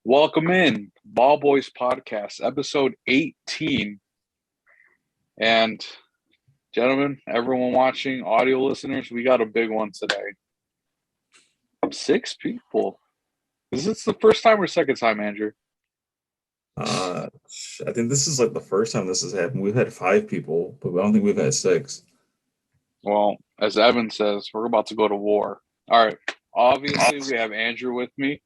Welcome in BallBoys Podcast, episode 18. And gentlemen, everyone watching, audio listeners, we got a big one today. 6 people. Is this the first time or second time, Andrew? I think this is like the first time this has happened. We've had 5 people, but I don't think we've had 6. Well, as Evan says, we're about to go to war. All right. Obviously, we have Andrew with me.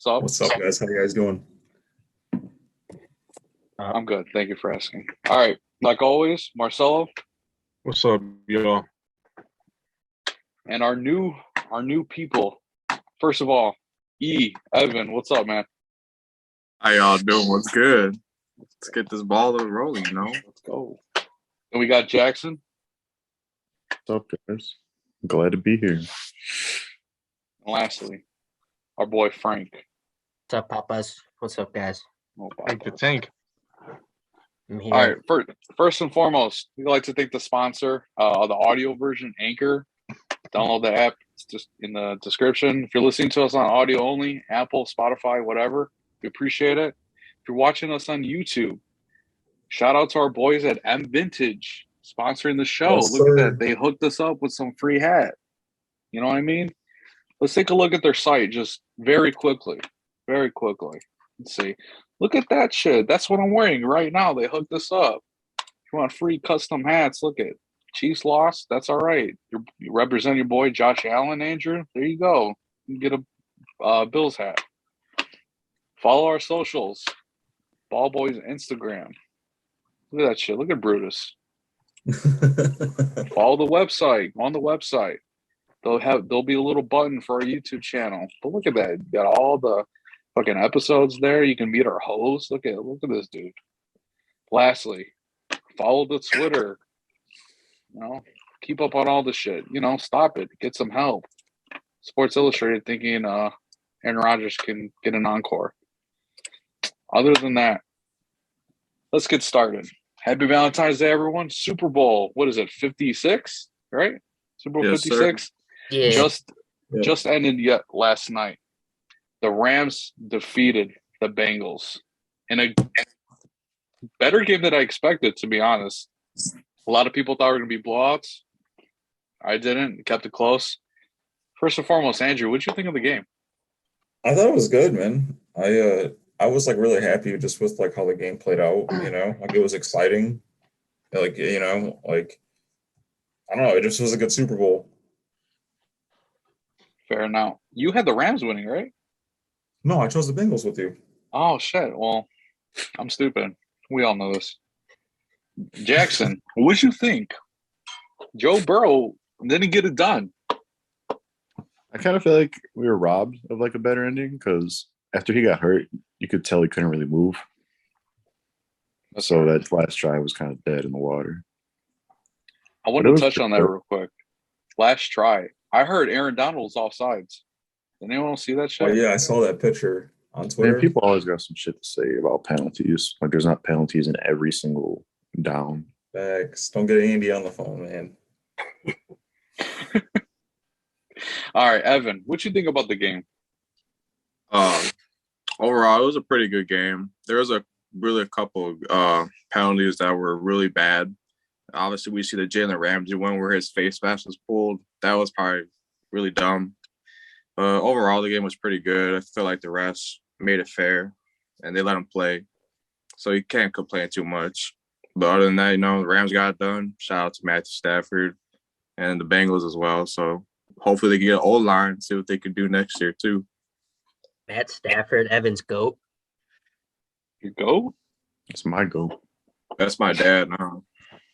What's up, guys? How you guys doing? I'm good. Thank you for asking. All right. Like always, Marcelo. What's up, y'all? And our new people. First of all, Evan, what's up, man? How y'all doing? What's good? Let's get this ball rolling, Let's go. And we got Jackson. What's up, guys? Glad to be here. And lastly, our boy Frank. What's up, Papas? What's up, guys? Oh, Tank the tank. I'm here. All right. First and foremost, we'd like to thank the sponsor of the audio version, Anchor. Download the app. It's just in the description. If you're listening to us on audio only, Apple, Spotify, whatever, we appreciate it. If you're watching us on YouTube, shout out to our boys at M Vintage sponsoring the show. Yes, look sir. at that. They hooked us up with some free hat. You know what I mean? Let's take a look at their site just very quickly. Very quickly. Let's see. Look at that shit. That's what I'm wearing right now. They hooked us up. If you want free custom hats, look at Chiefs lost. That's all right. You represent your boy Josh Allen, Andrew. There you go. You can get a Bills hat. Follow our socials. BallBoys Instagram. Look at that shit. Look at Brutus. Follow the website. On the website, there'll be a little button for our YouTube channel. But look at that. You got all the fucking episodes there. You can meet our host. Look at this dude. Lastly, follow the Twitter. Keep up on all the shit. Stop it. Get some help. Sports Illustrated thinking Aaron Rodgers can get an encore. Other than that, let's get started. Happy Valentine's Day, everyone. Super Bowl, what is it, 56, right? Super Bowl Yes, 56? Yeah. Just ended yet last night. The Rams defeated the Bengals in a better game than I expected, to be honest. A lot of people thought we were going to be blowouts. I didn't. Kept it close. First and foremost, Andrew, what did you think of the game? I thought it was good, man. I was like really happy just with like how the game played out. Like it was exciting. I don't know. It just was a good Super Bowl. Fair enough. You had the Rams winning, right? No, I chose the Bengals with you. Oh, shit. Well, I'm stupid. We all know this. Jackson, what'd you think? Joe Burrow didn't get it done. I kind of feel like we were robbed of like a better ending because after he got hurt, you could tell he couldn't really move. So that last try was kind of dead in the water. I want to touch on that real quick. Last try. I heard Aaron Donald was offsides. Did anyone see that shit? Oh yeah, I saw that picture on Twitter. Man, people always got some shit to say about penalties. Like there's not penalties in every single down. Facts. Don't get Andy on the phone, man. All right, Evan, what you think about the game? Overall, it was a pretty good game. There was a couple penalties that were really bad. Obviously, we see the Jalen Ramsey one where his face mask was pulled. That was probably really dumb. Overall, the game was pretty good. I feel like the refs made it fair, and they let him play. So you can't complain too much. But other than that, the Rams got it done. Shout out to Matthew Stafford and the Bengals as well. So hopefully they can get an O-line, see what they can do next year too. Matt Stafford, Evan's GOAT. Your GOAT? It's my goal. That's my dad now.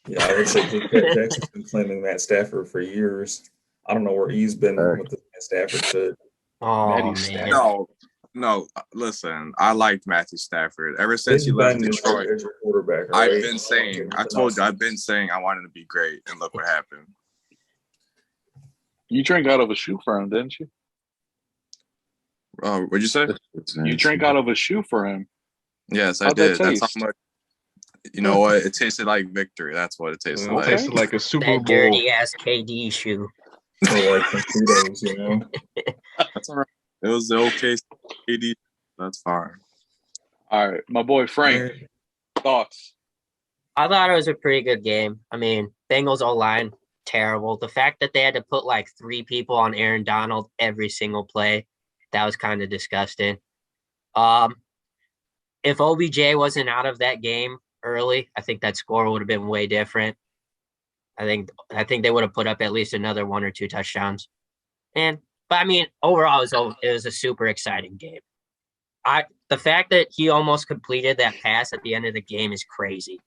Yeah, I would say Jackson's been claiming Matt Stafford for years. I don't know where he's been with the Matt Stafford shit. Oh, Matty man. No, listen, I liked Matthew Stafford. Ever since he left Detroit, as your quarterback, right? I've been saying I wanted to be great, and look what happened. You drank out of a shoe for him, didn't you? What'd you say? You drank out of a shoe for him. Yes, I How'd did. that That's taste? how much. You know what? It tasted like victory. That's what it tasted Okay. like. Tasted like a Super That dirty ass KD shoe. Or like some Cheetos, That's all right. It was the okay KD. That's fine. All right, my boy Frank, thoughts? I thought it was a pretty good game. I mean, Bengals O-line, terrible. The fact that they had to put like 3 people on Aaron Donald every single play, that was kind of disgusting. If OBJ wasn't out of that game early, I think that score would have been way different. I think they would have put up at least another 1 or 2 touchdowns. But I mean, overall, it was a super exciting game. The fact that he almost completed that pass at the end of the game is crazy.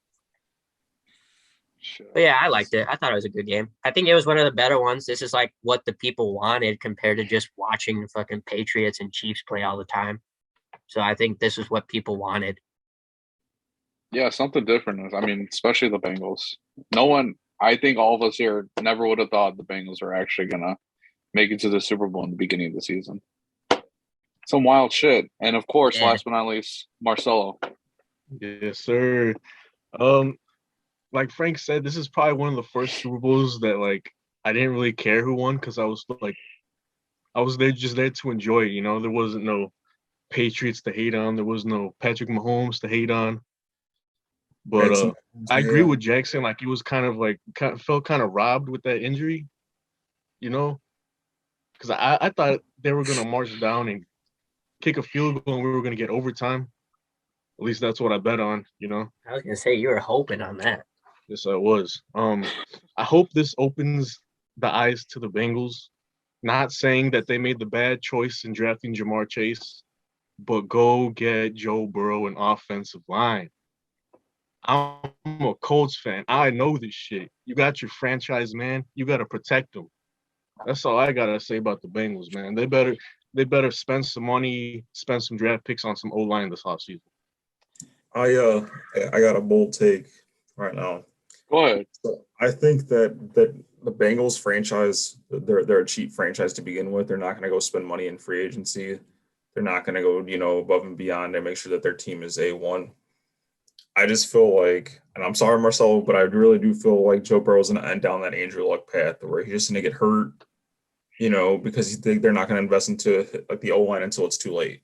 But yeah, I liked it. I thought it was a good game. I think it was one of the better ones. This is like what the people wanted compared to just watching the fucking Patriots and Chiefs play all the time. So I think this is what people wanted. Yeah, something different. I mean, especially the Bengals. No one, I think all of us here never would have thought the Bengals were actually going to make it to the Super Bowl in the beginning of the season. Some wild shit. And of course, last but not least, Marcelo. Yes, sir. Like Frank said, this is probably one of the first Super Bowls that like I didn't really care who won because I was there to enjoy it. You know, there wasn't no Patriots to hate on. There was no Patrick Mahomes to hate on. But I agree with Jackson. Like he was felt kind of robbed with that injury. You know, because I thought they were gonna march down and kick a field goal and we were gonna get overtime. At least that's what I bet on. You know. I was gonna say you were hoping on that. Yes, I was. I hope this opens the eyes to the Bengals. Not saying that they made the bad choice in drafting Jamar Chase, but go get Joe Burrow an offensive line. I'm a Colts fan. I know this shit. You got your franchise man. You got to protect him. That's all I gotta say about the Bengals, man. They better spend some money, spend some draft picks on some O-line this offseason. I got a bold take right now. Go ahead. So I think that the Bengals franchise, they're a cheap franchise to begin with. They're not going to go spend money in free agency. They're not going to go, above and beyond and make sure that their team is A1. I just feel like, and I'm sorry, Marcelo, but I really do feel like Joe Burrow's going to end down that Andrew Luck path where he's just going to get hurt, because they're not going to invest into like the O-line until it's too late.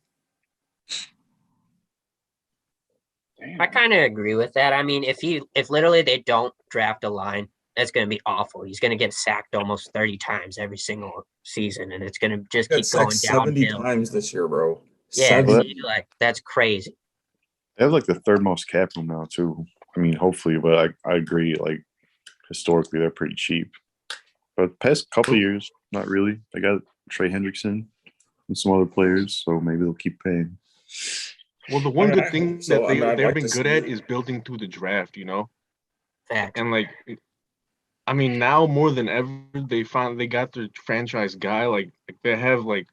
I kind of agree with that. I mean, if literally they don't draft a line, that's going to be awful. He's going to get sacked almost 30 times every single season, and it's going to just keep going downhill. 70 times this year, bro. Yeah, that's crazy. They have like the third most cap room now too. I mean, hopefully, but I agree. Like historically, they're pretty cheap. But past couple years, not really. They got Trey Hendrickson and some other players, so maybe they'll keep paying. Well, the one good thing that they've been good at is building through the draft, Fact. And like, I mean, now more than ever, they got their franchise guy. Like they have like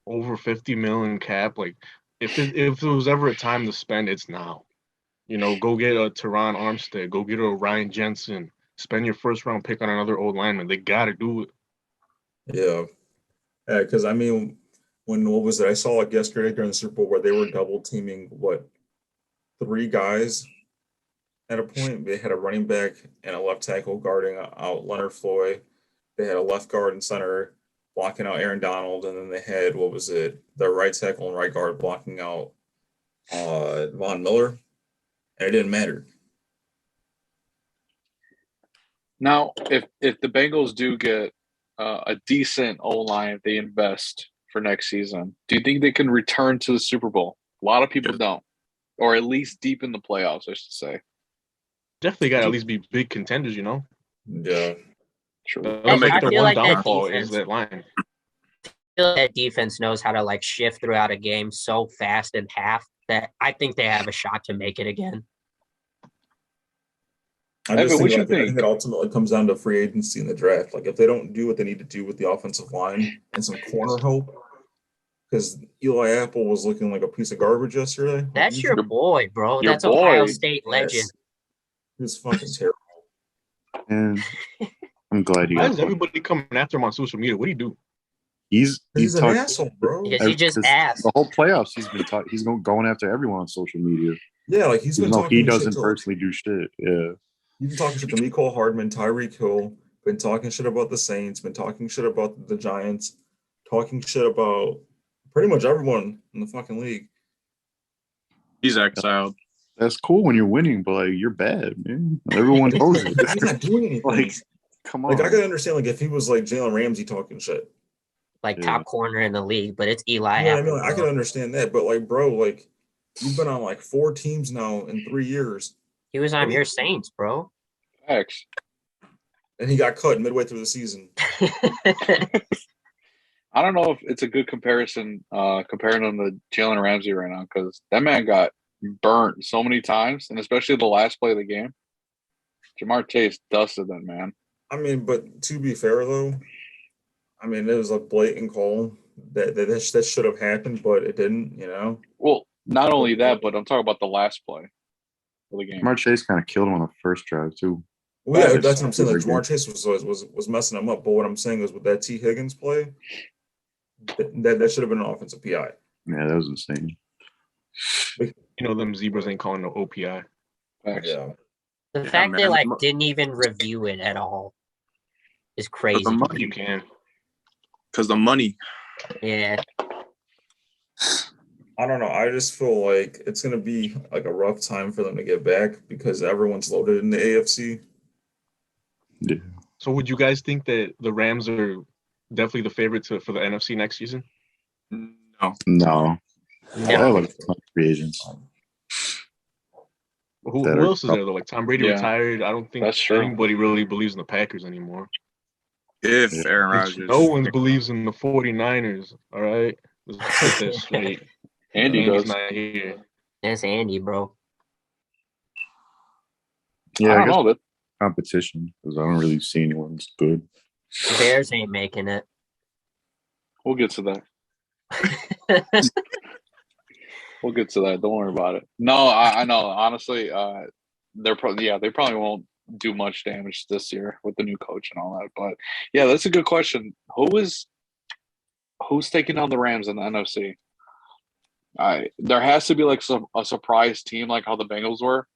over 50 million cap. Like if there was ever a time to spend, it's now. Go get a Teron Armstead, go get a Ryan Jensen, spend your first round pick on another old lineman. They got to do it. Yeah, because I mean. What was it? I saw like yesterday during the Super Bowl where they were double teaming 3 guys at a point. They had a running back and a left tackle guarding out Leonard Floyd. They had a left guard and center blocking out Aaron Donald, and then they had the right tackle and right guard blocking out Von Miller, and it didn't matter. Now, if the Bengals do get a decent O-line, if they invest for next season, do you think they can return to the Super Bowl? A lot of people don't, or at least deep in the playoffs, I should say. Definitely got to at least be big contenders, Yeah, True. That's like their one that downfall defense, is that line. I feel like that defense knows how to like shift throughout a game so fast in half that I think they have a shot to make it again. I think it ultimately comes down to free agency in the draft. Like if they don't do what they need to do with the offensive line and some corner help, because Eli Apple was looking like a piece of garbage yesterday. That's your boy, bro. Your That's boy. Ohio State legend. He was fucking terrible. And I'm glad Why is everybody coming after him on social media? What do you do? He's an asshole, bro. Because he just asked. The whole playoffs, he's been he's going after everyone on social media. Yeah, like he's been talking. He doesn't personally do shit. Yeah. He's been talking shit to Mecole Hardman, Tyreek Hill, been talking shit about the Saints, been talking shit about the Giants, talking shit about pretty much everyone in the fucking league. He's exiled. That's cool when you're winning, but like you're bad, man. Everyone knows it. He's not doing anything. Like, come on. Like I could understand like if he was like Jalen Ramsey talking shit. Like Yeah. top corner in the league, but it's Eli. You know what I Apple, mean? Like, I bro. can understand that, but like, bro, like you've been on like 4 teams now in 3 years, He was on your Saints, bro. X. and he got cut midway through the season. I don't know if it's a good comparison, comparing him to Jalen Ramsey right now, because that man got burnt so many times, and especially the last play of the game. Jamar Chase dusted that man. I mean, but to be fair though, I mean it was a blatant call that should have happened, but it didn't. You know. Well, not only that, but I'm talking about the last play of the game. Jamar Chase kind of killed him on the first drive too. Well, yeah, That is that's what I'm saying. Like super Jamar Chase was messing him up, but what I'm saying is with that T Higgins play, that should have been an offensive PI. Yeah, that was insane. You know, them zebras ain't calling no OPI. Facts. Yeah. The Yeah, fact they man. like didn't even review it at all is crazy. The money. You can. Because the money. Yeah, I don't know. I just feel like it's gonna be like a rough time for them to get back because everyone's loaded in the AFC. Yeah. So would you guys think that the Rams are definitely the favorite for the NFC next season? No. No. They have no. like a ton of free agents. Who That are- else is there though? Like Tom Brady Yeah. retired. I don't think That's true. anybody really believes in the Packers anymore. If Yeah. Aaron Rodgers. No one believes in the 49ers. All right, let's put that straight. Andy Andy's does. not here. That's Andy, bro. Yeah, I I don't guess know that. competition because I don't really see anyone that's good. Bears ain't making it. We'll get to that. We'll get to that. Don't worry about it. No, I know. Honestly, they probably won't do much damage this year with the new coach and all that. But yeah, that's a good question. Who's taking on the Rams in the NFC? There has to be like a surprise team, like how the Bengals were.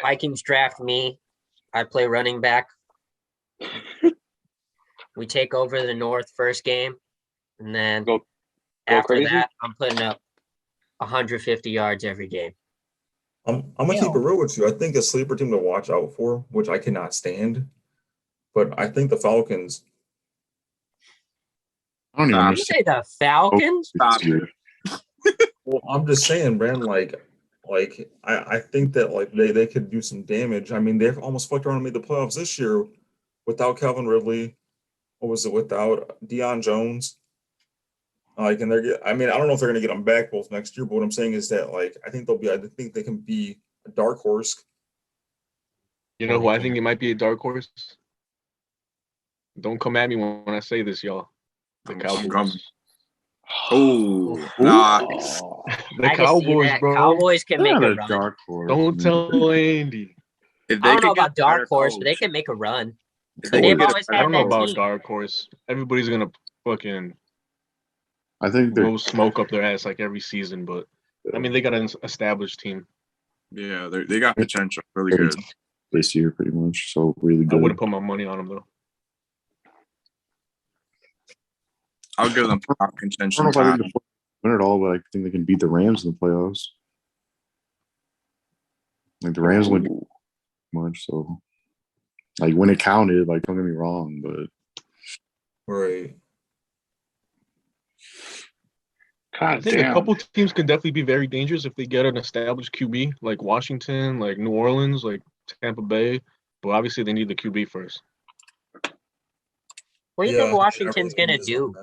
Vikings draft me. I play running back. We take over the North first game, and then Go after crazy? that, I'm putting up 150 yards every game. I'm gonna keep it real with you. I think a sleeper team to watch out for, which I cannot stand, but I think the Falcons. I don't even Nah, You understand. say the Falcons? Stop. this year. Well, I'm just saying, man. Like I think that like they could do some damage. I mean, they've almost fucked around and made the playoffs this year without Calvin Ridley. What was it without Deion Jones? Like, and I mean, I don't know if they're gonna get them back both next year, but what I'm saying is that like I think they can be a dark horse. You know who I think it might be a dark horse? Don't come at me when I say this, y'all. The I'm Cowboys. coming. Oh, nah. Oh, The I can see Cowboys, that. bro. Cowboys can make Not a a run. dark horse. Don't tell Andy. If I don't could know get about a better dark horse, but they coach, can make a run. if they They've could get a always better I don't know that about team. dark horse. Everybody's gonna fucking I think they're blow smoke up their ass like every season, but I mean they got an established team. Yeah, they got potential. Really good. this year pretty much. So really I good. wouldn't put my money on them though. I'll give them top I don't contention know if I time. think the win it all, but I think they can beat the Rams in the playoffs. Like the Rams wouldn't do much, so like when it counted, like don't get me wrong, but Right. I God think damn. a couple teams can definitely be very dangerous if they get an established QB, like Washington, like New Orleans, like Tampa Bay. But obviously they need the QB first. What do you think Washington's gonna do?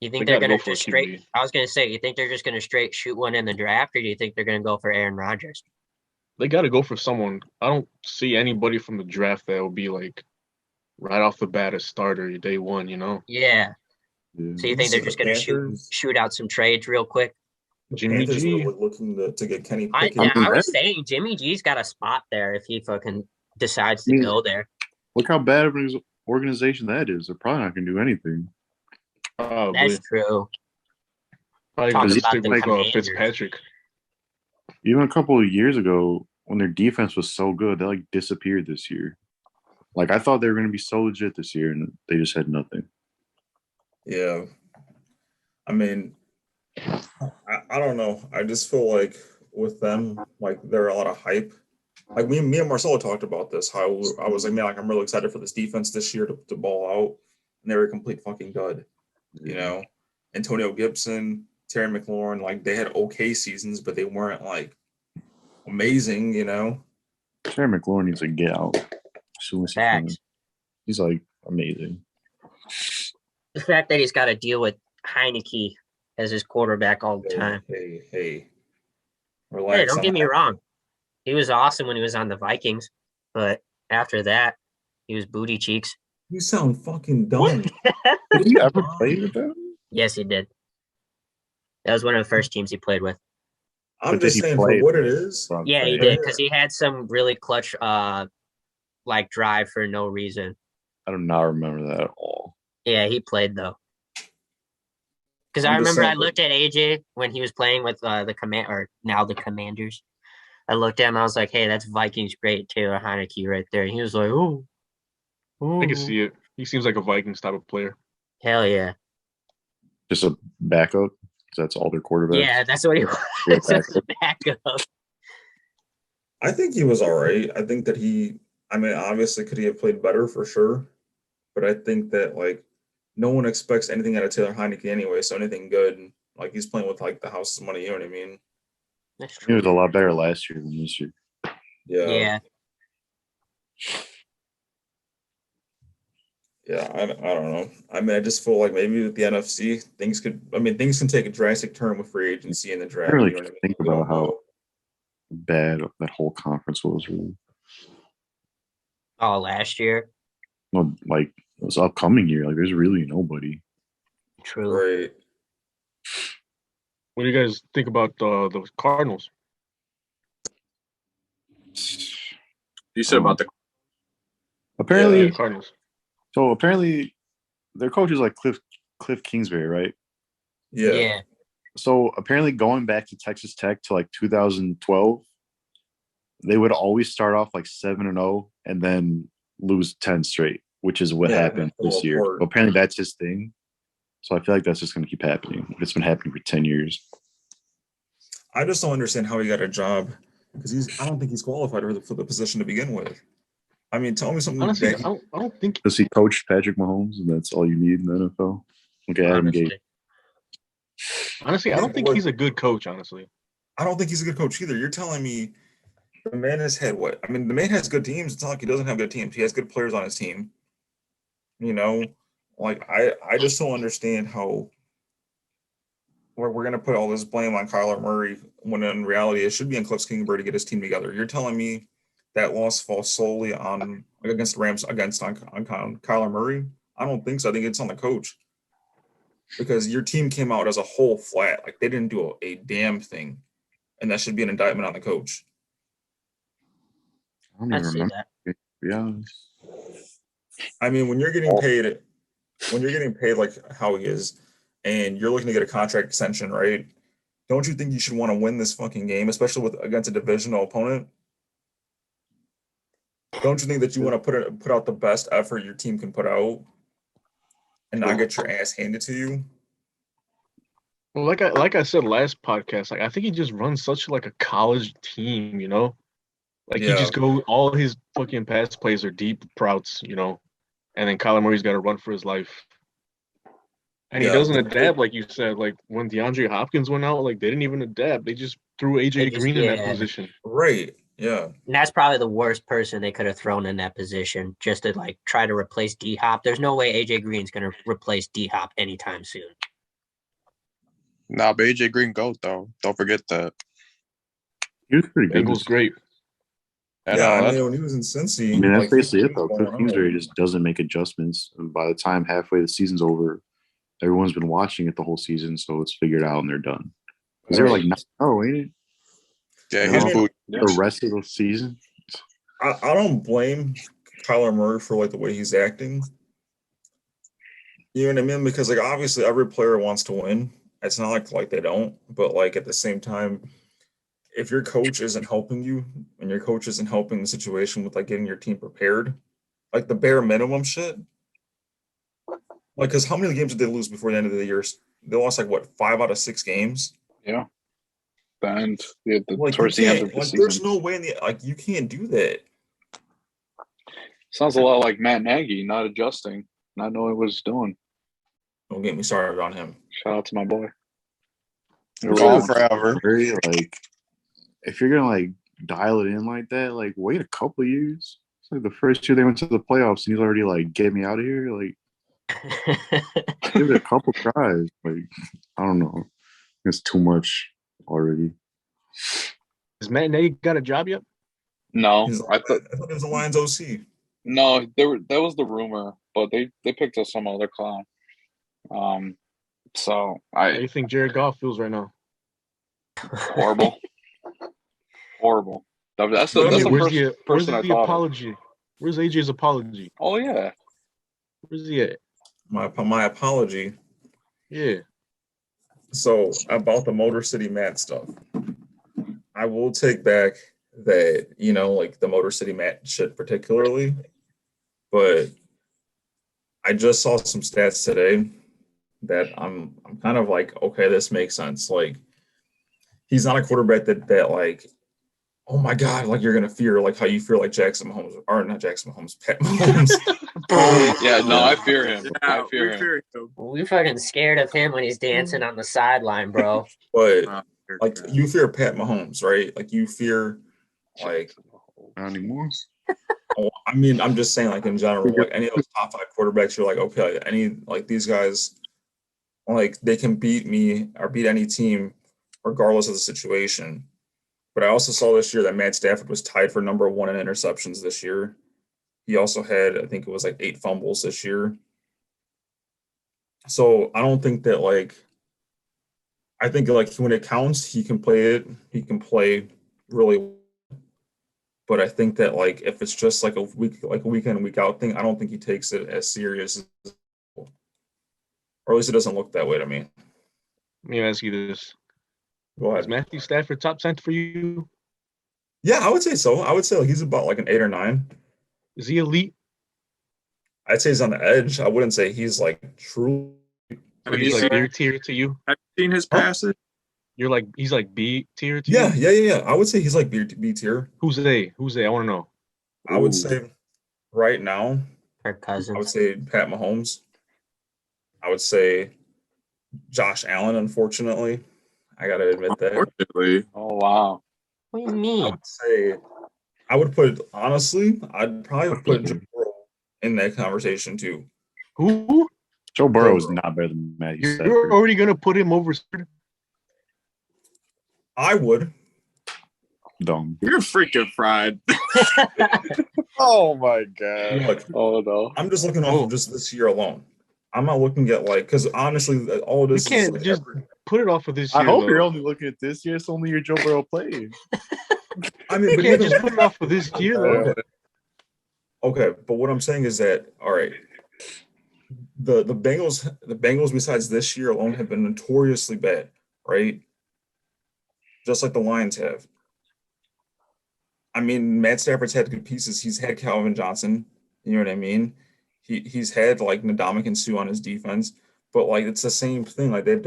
You think They they're gotta gonna go for a just straight? QB. I was gonna say, you think they're just gonna straight shoot one in the draft, or do you think they're gonna go for Aaron Rodgers? They got to go for someone. I don't see anybody from the draft that will be like right off the bat a starter day one. You know, Yeah. yeah. So you think they're just gonna shoot out some trades real quick? Jimmy Panthers G. were looking to get Kenny I Pickett. was saying Jimmy G's got a spot there if he fucking decides to go there. Look how bad of an organization that is. They're probably not gonna do anything. Probably. That's true. Probably Talk gonna about stick the with Commanders. Fitzpatrick. Even a couple of years ago, when their defense was so good, they like disappeared this year. Like I thought they were gonna be so legit this year, and they just had nothing. Yeah. I mean, I I don't know. I just feel like with them, like there are a lot of hype. Like me and Marcelo talked about this. How I was like, man, like I'm really excited for this defense this year to ball out, and they were a complete fucking dud. You know, Antonio Gibson, Terry McLaurin, like they had okay seasons, but they weren't like amazing. You know, Terry McLaurin needs to get out as soon as he can. Facts. He's like amazing. The fact that he's got to deal with Heineke as his quarterback all the time. Hey, relax. Hey, don't get me wrong. He was awesome when he was on the Vikings, but after that, he was booty cheeks. You sound fucking dumb. Did you ever play with them? Yes, he did. That was one of the first teams he played with. I'm just saying for what it is. Yeah, he did, because he had some really clutch like drive for no reason. I do not remember that at all. Yeah, he played though. Because I remember I looked at AJ when he was playing with the Commanders. I looked at him, I was like, hey, that's Vikings great Taylor Heineke right there. And he was like, oh. I can see it. He seems like a Vikings type of player. Hell yeah. Just a backup? That's all their quarterbacks? Yeah, that's what he was. Just a backup. I think he was all right. I think that obviously could he have played better for sure? But I think that like no one expects anything out of Taylor Heineke anyway, so anything good. Like he's playing with like the house's money, you know what I mean? That's true. He was a lot better last year than this year. Yeah. Yeah, I don't know. I mean, I just feel like maybe with the NFC, things can take a drastic turn with free agency in the draft. I really you know what I mean? think about how bad that whole conference was. Really. Oh, last year? Well, like this upcoming year, like there's really nobody. True. Right. What do you guys think about the Cardinals? You said about the apparently Cardinals. So apparently their coach is like Cliff Kingsbury, right? Yeah. So apparently going back to Texas Tech to like 2012, they would always start off like 7-0 and then lose 10 straight, which is what happened this year. So apparently that's his thing. So I feel like that's just going to keep happening. It's been happening for 10 years. I just don't understand how he got a job because I don't think he's qualified for the position to begin with. I mean, tell me something. Honestly, I don't think. Does he coach Patrick Mahomes, and that's all you need in the NFL? Okay, Adam Gase. Honestly, I don't think he's a good coach. Honestly, I don't think he's a good coach either. You're telling me the man has had what? I mean, the man has good teams. It's not like he doesn't have good teams. He has good players on his team. You know, like I just don't understand how we're going to put all this blame on Kyler Murray when in reality it should be on Cliff Kingsbury to get his team together. You're telling me that loss falls solely on against the Rams on Kyler Murray? I don't think so. I think it's on the coach because your team came out as a whole flat. Like they didn't do a damn thing, and that should be an indictment on the coach. I don't even remember. To be honest. I mean, when you're getting paid like how he is, and you're looking to get a contract extension, right? Don't you think you should want to win this fucking game, especially against a divisional opponent? Don't you think that you want to put out the best effort your team can put out and not get your ass handed to you? Well, like I said last podcast, like I think he just runs such like a college team, you know? Like he just all his fucking pass plays are deep routes, you know, and then Kyler Murray's got to run for his life. And he doesn't adapt, like you said. Like when DeAndre Hopkins went out, like they didn't even adapt. They just threw AJ Green in that position. Right. Yeah. And that's probably the worst person they could have thrown in that position, just to like try to replace D-Hop. There's no way AJ Green's going to replace D-Hop anytime soon. Nah, but AJ Green GOAT though. Don't forget that. He was pretty good. Bengals great. And, I mean, when he was in Cincy, I mean, that's basically it though. Cliff Kingsbury just doesn't make adjustments. And by the time halfway the season's over, everyone's been watching it the whole season, so it's figured out and they're done. Because they were like, no, ain't it? Yeah, he's booed. The rest of the season. I don't blame Kyler Murray for like the way he's acting. You know what I mean? Because like obviously every player wants to win. It's not like they don't, but like at the same time, if your coach isn't helping you and your coach isn't helping the situation with like getting your team prepared, like the bare minimum shit. Like, because how many games did they lose before the end of the year? They lost like what, 5 out of 6 games? Yeah. The end, Like towards the end of the season. there's no way you can't do that. Sounds a lot like Matt Nagy not adjusting, not knowing what he's doing. Don't get me started on him. Shout out to my boy. It's all forever. Very, like, if you're gonna like dial it in like that, like wait a couple years. It's like the first year they went to the playoffs, and he's already like, "Get me out of here!" Like, give it a couple tries. Like, I don't know. It's too much already. Has Matt Nagy got a job yet? No, I thought it was the Lions OC. No, that was the rumor, but they picked up some other clown. So How do you think Jared Goff feels right now? horrible. That's But I the mean, Where's first the person I thought of. apology? Where's AJ's apology? Oh yeah, Where's he at? My apology. Yeah. So about the Motor City Matt stuff, I will take back that, like the Motor City Matt shit particularly, but I just saw some stats today that I'm kind of like, okay, this makes sense. Like, he's not a quarterback that like, oh my God, like you're gonna fear like how you fear like Jackson Mahomes, or not Jackson Mahomes, Pat Mahomes. yeah. No, I fear him. Yeah, I fear we him. fear him. We're fucking scared of him when he's dancing on the sideline, bro. But like you fear Pat Mahomes, right? Like you fear like Not anymore. I mean, I'm just saying, like in general, like any of those top 5 quarterbacks, you're like, okay, any like these guys, like they can beat me or beat any team, regardless of the situation. But I also saw this year that Matt Stafford was tied for number 1 in interceptions this year. He also had, I think it was like 8 fumbles this year. So I don't think that I think like when it counts, he can play it. He can play really well. But I think that like if it's just like a week in, week out thing, I don't think he takes it as serious, or at least it doesn't look that way to me. Let me ask you this. Go ahead. Is Matthew Stafford top center for you? Yeah, I would say so. I would say like he's about like an 8 or 9. Is he elite? I'd say he's on the edge. I wouldn't say he's like true. Have He's you like seen, B tier to you? have you seen his Huh? passes? You're like he's like B tier to Yeah, you? yeah. I would say he's like B tier. Who's they? Who's they? I want to know. I would say right now, Kirk I would Cousins. say Pat Mahomes. I would say Josh Allen, unfortunately. I gotta admit that. Unfortunately, Oh wow. What do you I mean? would say I'd probably put Joe Burrow in that conversation too. Who? Joe Burrow is not better than Matthew You're Stafford. already gonna put him over? I would. Dumb. you're freaking fried. Oh my god. Look, Oh no. I'm just looking off of just this year alone. I'm not looking at because honestly, all You this is can't like just put it off of this I year. hope though. you're only looking at this year. It's only your Joe Burrow playing. I mean, You but can't even just put it off of this year though. okay, but what I'm saying is that all right, the Bengals besides this year alone have been notoriously bad, right? Just like the Lions have. I mean, Matt Stafford's had good pieces. He's had Calvin Johnson. You know what I mean? He's had like Ndamukong Suh on his defense, but like it's the same thing. Like they're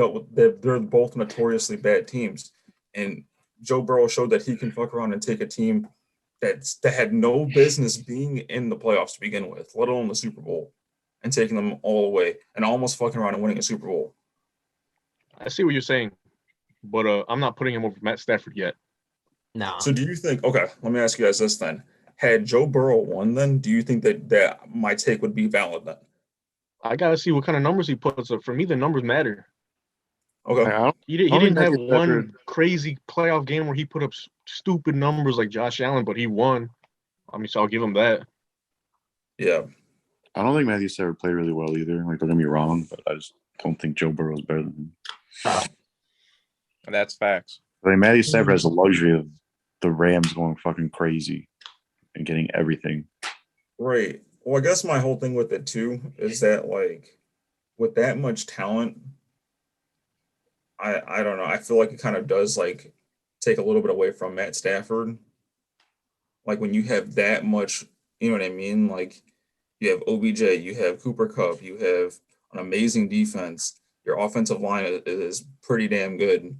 both notoriously bad teams, and Joe Burrow showed that he can fuck around and take a team that had no business being in the playoffs to begin with, let alone the Super Bowl, and taking them all away and almost fucking around and winning a Super Bowl. I see what you're saying, but I'm not putting him over Matt Stafford yet. No. So do you think? Okay, let me ask you guys this then. Had Joe Burrow won, then do you think that my take would be valid then? I gotta see what kind of numbers he puts up. For me, the numbers matter. Okay. I don't He I don't didn't think have Matthew one Stafford- crazy playoff game where he put up stupid numbers like Josh Allen, but he won. I mean, so I'll give him that. Yeah. I don't think Matthew Stafford played really well either. Like, don't get me wrong, but I just don't think Joe Burrow is better than him. That's facts. Like, Matthew Stafford has the luxury of the Rams going fucking crazy and getting everything. Right. Well, I guess my whole thing with it too is that like with that much talent, I don't know. I feel like it kind of does like take a little bit away from Matt Stafford. Like when you have that much, you know what I mean? Like you have OBJ, you have Cooper Kupp, you have an amazing defense. Your offensive line is pretty damn good.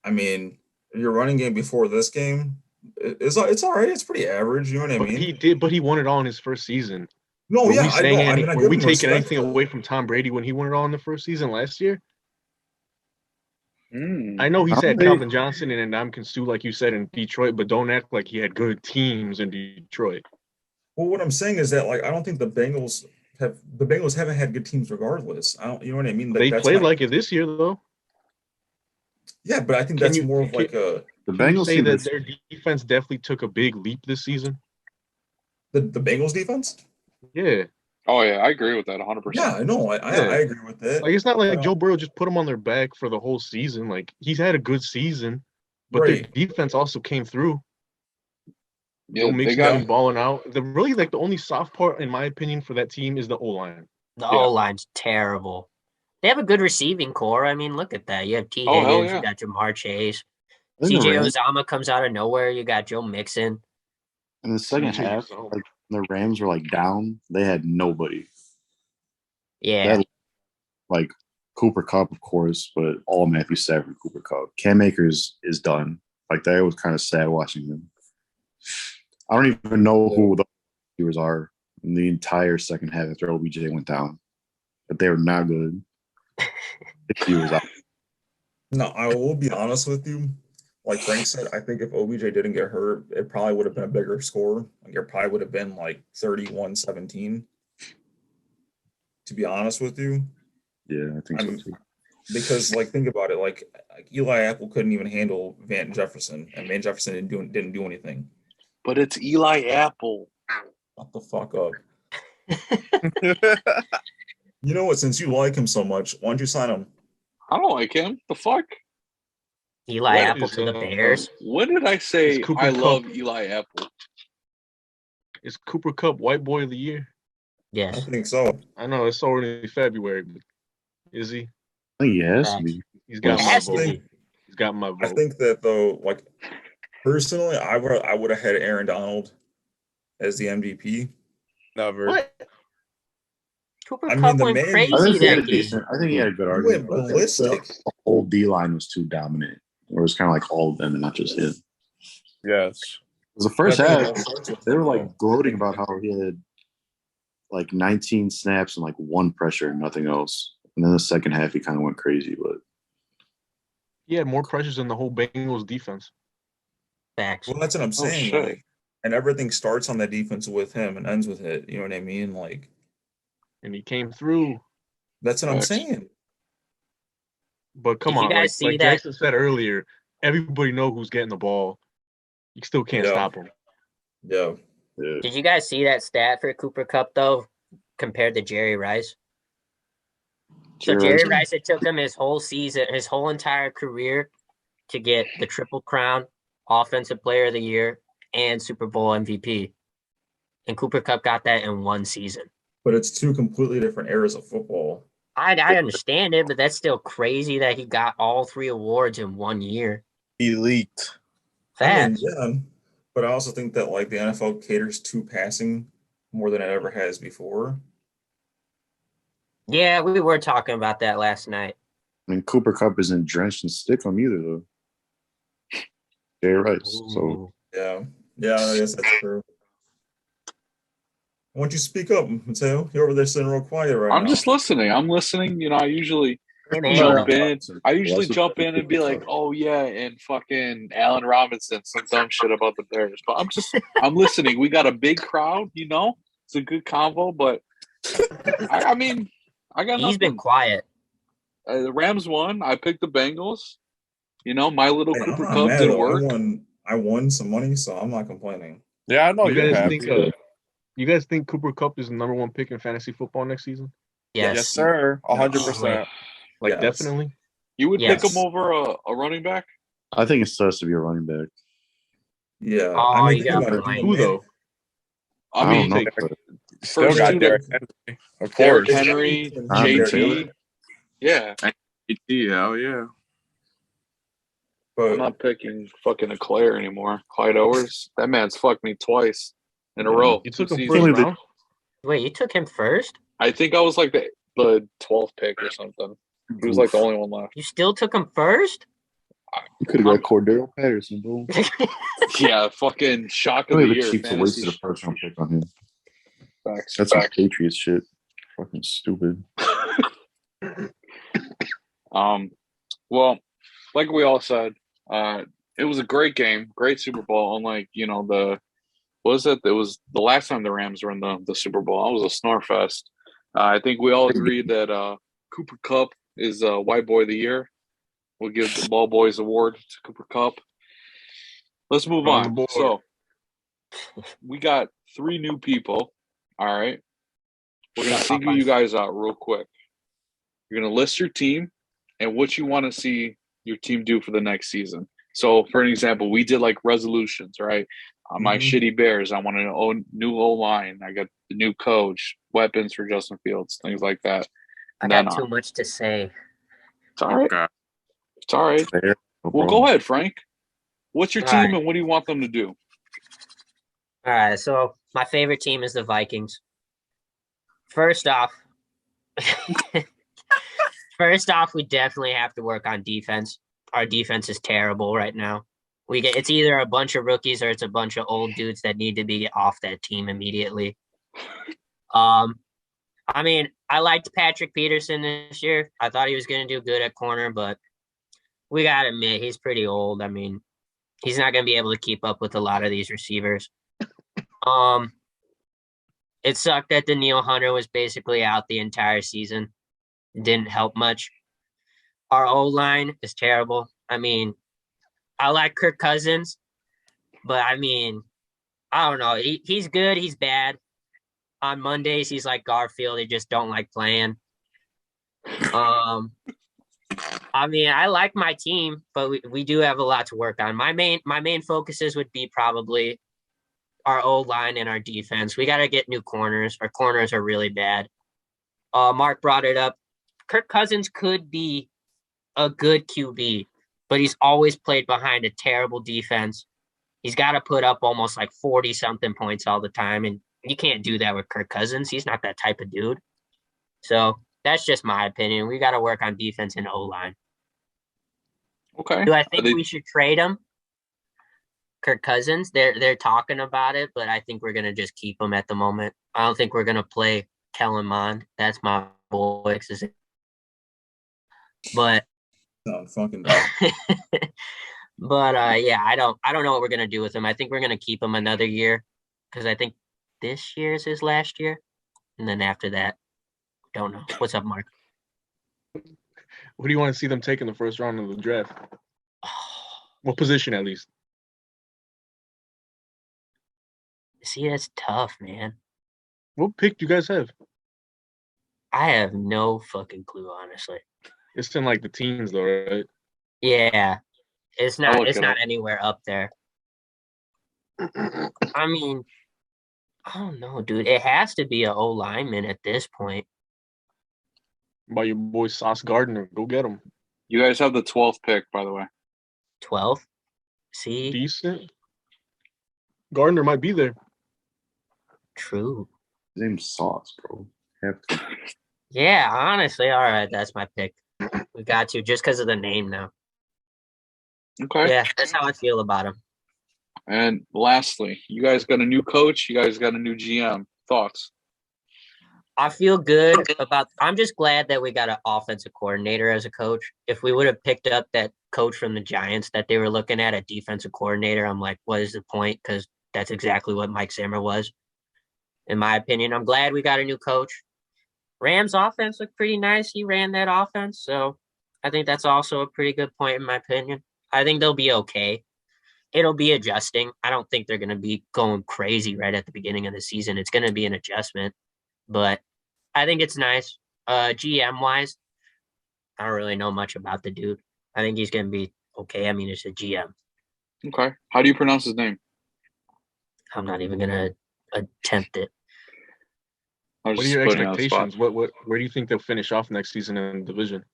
I mean, your running game before this game, it's all right. It's pretty average. You know what I mean? But he won it all in his first season. No, Were yeah, we I saying know. I mean, I were give we him taking respect anything for away it. from Tom Brady when he won it all in the first season last year? Mm. I know he I said don't Calvin Johnson and Ndamukong Suh, like you said, in Detroit, but don't act like he had good teams in Detroit. Well, what I'm saying is that like I don't think the Bengals haven't had good teams regardless. I don't, you know what I mean? Like, They that's played my, like it this year, though. yeah, but I think Can that's you- more of can- like a The Can you Bengals say team that is their defense definitely took a big leap this season? the Bengals defense. Yeah. Oh yeah, I agree with that 100%. Yeah, I know. I agree with that. Like, it's not like Uh, Joe Burrow just put them on their back for the whole season. Like, he's had a good season, but their Right. defense also came through. Yeah, Joe they Mixon got been balling out. The only soft part, in my opinion, for that team is the O-line. The Yeah. O-line's terrible. They have a good receiving core. I mean, look at that. You have T. Oh, hell Higgins, yeah. you got Jamar Chase. I think the CJ Rams, Uzama comes out of nowhere. You got Joe Mixon. in the second CJ half, Uzama. like the Rams were like down. They had nobody. Yeah. That, like Cooper Cup, of course, but all Matthew Stafford, Cooper Cup. Cam Akers is done. Like that was kind of sad watching them. I don't even know who the receivers are in the entire second half after OBJ went down, but they were not good. He was out. No, I will be honest with you. Like Frank said, I think if OBJ didn't get hurt, it probably would have been a bigger score. Like it probably would have been like 31-17. To be honest with you, Yeah, I think so I'm- too. because like think about it, like Eli Apple couldn't even handle Van Jefferson, and Van Jefferson didn't do anything. but it's Eli Apple. Shut the fuck up. You know what? Since you like him so much, why don't you sign him? I don't like him. The fuck? Eli What Apple is, to the uh, Bears. When did I say It's Cooper I Kupp. love Eli Apple? Is Cooper Cup White Boy of the Year? I Yes. think so. I know it's already February, but is he? I think he has to Facts. be. He's got Yes. my Has to vote. be. He's got my I vote. think that though, like personally, I would have had Aaron Donald as the MVP. Never. What? Cooper I mean, Cup the went man- I crazy think he had a that game. decent. I think he had a good He argument. went but I think ballistic. The whole D line was too dominant. Where it was kind of like all of them and not just him. Yes. Because the first But I think it half, all starts with they were him, like though. gloating about how he had like 19 snaps and like one pressure and nothing else. And then the second half, he kind of went crazy. But He had more pressures than the whole Bengals defense. Facts. Well, that's what I'm saying. shit. Like, and everything starts on that defense with him and ends with it. You know what I mean? Like, And he came through. that's what I'm Facts. saying. But come Did you on, guys see like that- Jackson said earlier, everybody know who's getting the ball. You still can't Yeah. stop him. Yeah. yeah. Did you guys see that stat for Cooper Cup though, compared to Jerry Rice? So Jerry Rice, it took him his whole season, his whole entire career, to get the Triple Crown, Offensive Player of the Year, and Super Bowl MVP. And Cooper Cup got that in one season. But it's two completely different eras of football. I understand it, but that's still crazy that he got all three awards in 1 year. Elite. I mean, Facts. yeah. But I also think that like the NFL caters to passing more than it ever has before. Yeah, we were talking about that last night. I mean, Cooper Cup isn't drenched in stickum either, though. Jerry Rice. So Ooh. Yeah. Yeah, I guess that's true. Why don't you speak up, Mateo? You're over there sitting real quiet right now. I'm just listening. I'm listening. You know, I usually Hey, man. jump in. I usually jump in and be like, "Oh yeah," and fucking Allen Robinson, some dumb shit about the Bears. But I'm listening. We got a big crowd. You know, it's a good convo. But I mean, I got He's been nothing. quiet. The Rams won. I picked the Bengals. You know, my little Hey, I'm Cooper not Cup mad, didn't though. work. I won some money, so I'm not complaining. Yeah, I know You you're guys happy. think you guys think Cooper Cup is the number one pick in fantasy football next season? Yes. Yes, sir. 100%. Like Yes. definitely. You would Yes. pick him over a running back? I think it starts to be a running back. Yeah. Oh, I mean, you think got about it, Mike. dude, Who man. though? I I mean, don't know. But Still First got two Derrick Henry. Of Derrick course. Henry, Derrick JT. Henry. Yeah, Hell yeah. I'm But not picking fucking Eclair anymore. Clyde Owers, that man's fucked me twice in a Yeah. row. You took him Two first seasons. round? Wait, you took him first? I think I was like the 12th pick or something. He was like the only one left. You still took him first? You could have got Cordero Patterson, bro. Yeah, fucking shock of Really, the the year. Chiefs have Fantasy wasted a first round pick on him. facts. That's some Patriots shit. Fucking stupid. Well, like we all said, it was a great game, great Super Bowl. Unlike what was it? It was the last time the Rams were in the Super Bowl. It was a snore fest. I think we all agreed that Cooper Kupp is White Boy of the Year. We'll give the Ball Boys award to Cooper Kupp. Let's move on. So we got 3 new people. All right. We're going to single you guys out real quick. You're going to list your team and what you want to see your team do for the next season. So, for an example, we did like resolutions, right? My shitty Bears, I want a new O-line. I got the new coach, weapons for Justin Fields, things like that. I got too much to say. It's all right. Okay. It's all right. Fair. No Well, problem. go ahead, Frank. What's your All team right. and what do you want them to do? All right, so my favorite team is the Vikings. First off, we definitely have to work on defense. Our defense is terrible right now. It's either a bunch of rookies or it's a bunch of old dudes that need to be off that team immediately. I mean, I liked Patrick Peterson this year. I thought he was going to do good at corner, but we got to admit he's pretty old. I mean, he's not going to be able to keep up with a lot of these receivers. It sucked that Daniil Hunter was basically out the entire season. It didn't help much. Our O-line is terrible. I mean, I like Kirk Cousins, but I mean, I don't know. He's good. He's bad. On Mondays, he's like Garfield. They just don't like playing. I mean, I like my team, but we do have a lot to work on. My main focuses would be probably our O-line and our defense. We got to get new corners. Our corners are really bad. Mark brought it up. Kirk Cousins could be a good QB, but he's always played behind a terrible defense. He's got to put up almost like 40-something points all the time, and you can't do that with Kirk Cousins. He's not that type of dude. So that's just my opinion. We got to work on defense and O-line. Okay. Do I think we should trade him? Kirk Cousins, they're talking about it, but I think we're going to just keep him at the moment. I don't think we're going to play Kellen Mond. That's my boy. But fucking but yeah, I don't know what we're going to do with him. I think we're going to keep him another year because I think this year is his last year. And then after that, don't know. What's up, Mark? What do you want to see them take in the first round of the draft? What position, at least? See, that's tough, man. What pick do you guys have? I have no fucking clue, honestly. It's in like the teens, though, right? Yeah, it's not. It's it not up. anywhere up there. I mean, I don't know, dude. It has to be an O lineman at this point. By your boy Sauce Gardner. Go get him. You guys have the 12th pick, by the way. 12. See, Decent. Gardner might be there. true. His name's Sauce, bro. Have to. Yeah, honestly, all right, that's my pick. We got to just because of the name now. Okay. Yeah, that's how I feel about him. And lastly, you guys got a new coach. You guys got a new GM. Thoughts? I feel good about. I'm just glad that we got an offensive coordinator as a coach. If we would have picked up that coach from the Giants that they were looking at, a defensive coordinator, I'm like, what is the point? Because that's exactly what Mike Zimmer was, in my opinion. I'm glad we got a new coach. Rams offense looked pretty nice. He ran that offense, so I think that's also a pretty good point in my opinion. I think they'll be okay. It'll be adjusting. I don't think they're going to be going crazy right at the beginning of the season. It's going to be an adjustment, but I think it's nice. GM wise, I don't really know much about the dude. I think he's going to be okay. I mean, it's a GM. Okay. How do you pronounce his name? I'm not even going to attempt it. I was What are just your putting you on the spot. expectations? Where do you think they'll finish off next season in the division?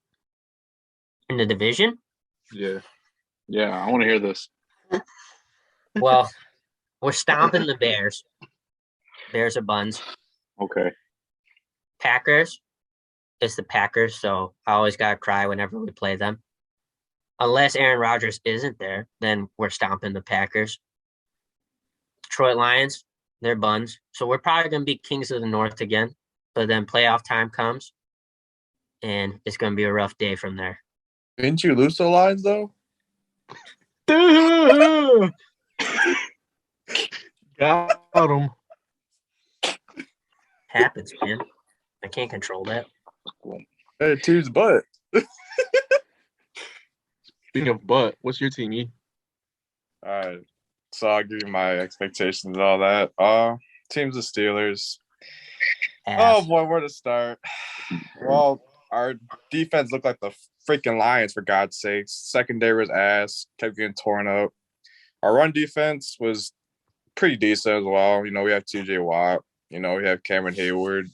In the division? Yeah. Yeah, I want to hear this. Well, we're stomping the Bears. Bears are buns. Okay. Packers. It's the Packers, so I always got to cry whenever we play them. unless Aaron Rodgers isn't there, then we're stomping the Packers. Detroit Lions, they're buns. So we're probably going to be kings of the North again. But then playoff time comes, and it's going to be a rough day from there. Didn't you lose to the Lions, though? Got him. Happens, man. I can't control that. Hey, team's butt. Speaking of butt, what's your team, E? All right. So I'll give you my expectations and all that. Team's the Steelers. Oh, boy, where to start? Well, our defense looked like the freaking Lions, for God's sakes. Secondary was ass, kept getting torn up. Our run defense was pretty decent as well. You know, we have TJ Watt. You know, we have Cameron Hayward.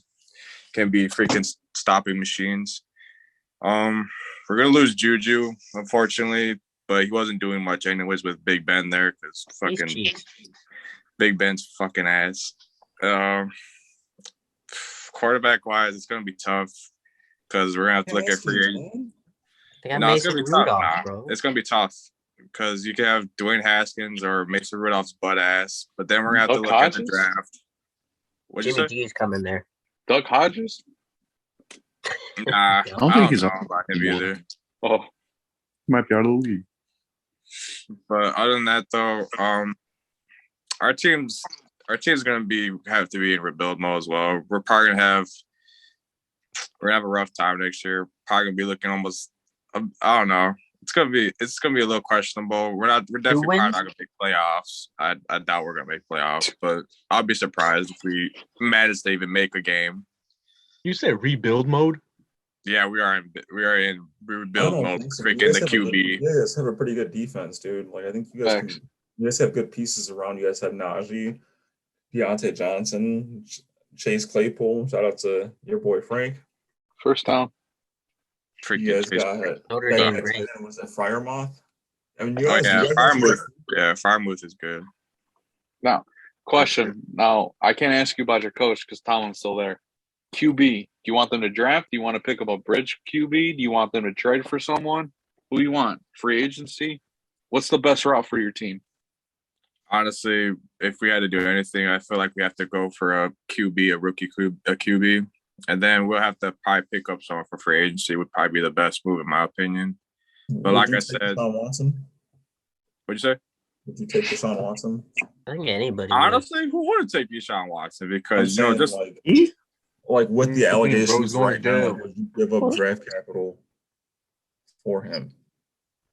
Can be freaking stopping machines. We're going to lose Juju, unfortunately, but he wasn't doing much anyways with Big Ben there because fucking Big Ben's fucking ass. Quarterback-wise, it's going to be tough because we're going to have to look at free agents. No, it's going to be tough. It's going to be tough because you can have Dwayne Haskins or Mason Rudolph's butt ass, but then we're going to have to look at the draft. What'd you say? Jimmy G's coming there. Doug Hodges? Nah, I don't think he's know about him either. Oh, He might be out of the league. But other than that, though, our team's going to have to be in rebuild mode as well. We're probably going to have a rough time next year. Probably going to be looking almost. I don't know. It's gonna be a little questionable. We're definitely probably not gonna make playoffs. I doubt we're gonna make playoffs, but I'll be surprised if we manage to even make a game. You said rebuild mode? Yeah, we are in rebuild mode. Freaking the QB. You guys have a pretty good defense, dude. Like I think you guys have good pieces around. You guys have Najee, Deontay Johnson, Chase Claypool. Shout out to your boy Frank. first down. You guys got Notre Dame. Was that Fryermoth? I mean, Fryermuth is good. Now, question. Now, I can't ask you about your coach because Tomlin's still there. QB, do you want them to draft? Do you want to pick up a bridge QB? Do you want them to trade for someone? Who do you want? Free agency? What's the best route for your team? Honestly, if we had to do anything, I feel like we have to go for a QB, a rookie QB. And then we'll have to probably pick up someone for free agency. Would probably be the best move, in my opinion. But like I said, Deshaun Watson? What'd you say? Would you take Deshaun Watson? I think anybody. Honestly, who wouldn't take Deshaun Watson? Because like with the allegations right now, would you give up draft capital for him?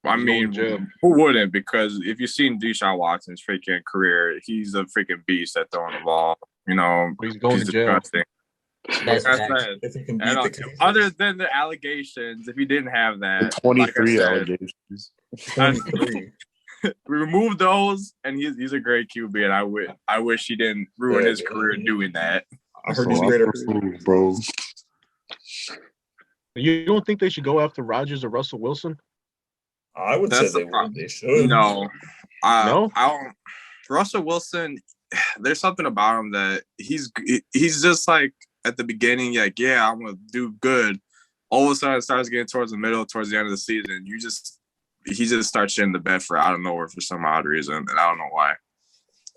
I mean, who wouldn't? Because if you've seen Deshaun Watson's freaking career, he's a freaking beast at throwing the ball. You know, he's going to jail. Disgusting. Other than the allegations, if he didn't have that, 23 allegations. 23. We removed those, and he's a great QB, and I wish he didn't ruin his career doing that. I heard he's greater, bro. You don't think they should go after Rodgers or Russell Wilson? I would say they should. No, no. I don't. Russell Wilson, there's something about him that he's just like. At the beginning, like, yeah, I'm gonna do good. All of a sudden, it starts getting towards the middle, towards the end of the season. He just starts shitting the bed for out of nowhere for some odd reason, and I don't know why.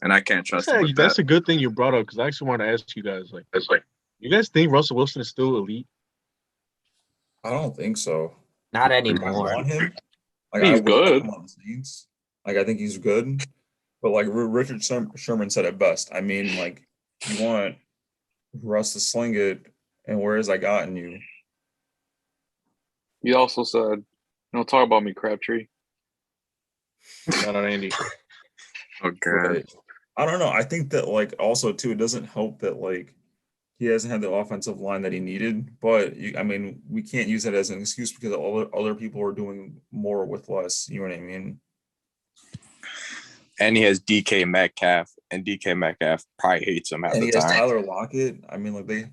And I can't trust him. That's a good thing you brought up because I actually wanted to ask you guys, you guys think Russell Wilson is still elite? I don't think so. Not anymore. I want him. He's good. I think he's good, but like Richard Sherman said it best. I mean, like you want Russ to sling it, and where has I gotten you? He also said, "Don't talk about me, Crabtree." Not on Andy. Okay. I don't know. I think that like also too, it doesn't help that like he hasn't had the offensive line that he needed. But I mean, we can't use that as an excuse because other people are doing more with less. You know what I mean? And he has DK Metcalf, and DK Metcalf probably hates him at the time. And he has Tyler Lockett. I mean, like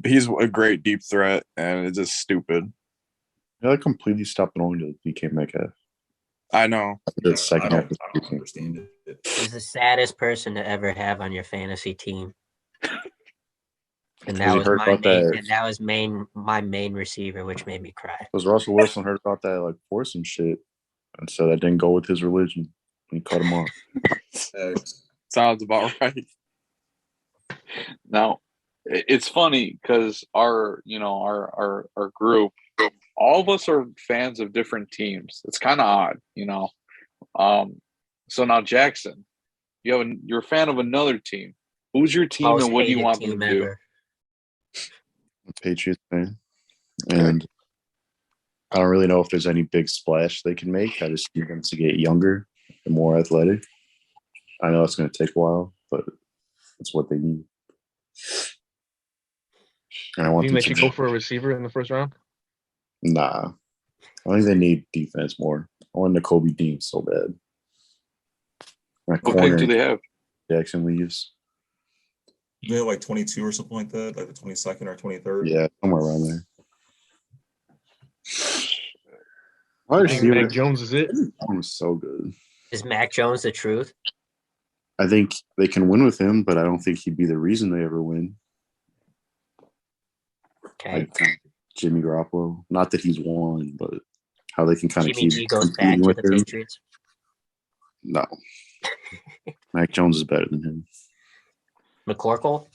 he's a great deep threat, and it's just stupid. I completely stopped belonging to DK Metcalf. I know. The second I don't understand it. He's the saddest person to ever have on your fantasy team. And Has that he was heard my about main, that? and that was my main receiver, which made me cry. Was Russell Wilson heard about that like forcing shit, and so that didn't go with his religion. He cut him off. Sounds about right. Now, it's funny because our group, all of us are fans of different teams. It's kind of odd, you know. So now Jackson, you're a fan of another team. Who's your team Most and what do you hated want them team to do? ever. Patriots fan, and I don't really know if there's any big splash they can make. I just need them to get younger and more athletic. I know it's going to take a while, but it's what they need. And I want Think them they to should go for a receiver in the first round? Nah, I think they need defense more. I want N'Kobe Dean so bad. My What pick corner do they have? Jackson leaves. They have like 22 or something like that, like the 22nd or 23rd. Yeah, somewhere around there. I Wide think receiver Mac Jones is it. was so good. Is Mac Jones the truth? I think they can win with him, but I don't think he'd be the reason they ever win. Okay. Like Jimmy Garoppolo. Not that he's won, but how they can kind of Jimmy keep G goes back competing to with the him. Patriots. No. Mac Jones is better than him. McCorkle?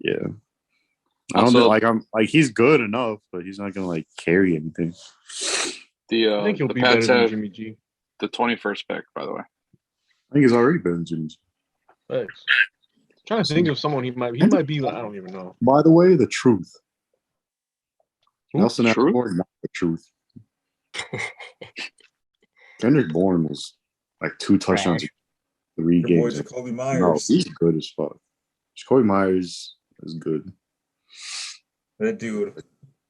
Yeah. I don't Also- think he's good enough, but he's not gonna like carry anything. I think he'll The be better Pats than have Jimmy G. the 21st pick, by the way. I think he's already better than Jimmy. Thanks. Trying to think of someone he might be like, I don't even know. By the way, the truth. Who? Nelson Truth? Aguilar, not the truth. Kendrick Bourne was like 2 touchdowns, 3 Your boy games. Jacoby No, Myers. he's good as fuck. Jacoby Myers is good. That dude.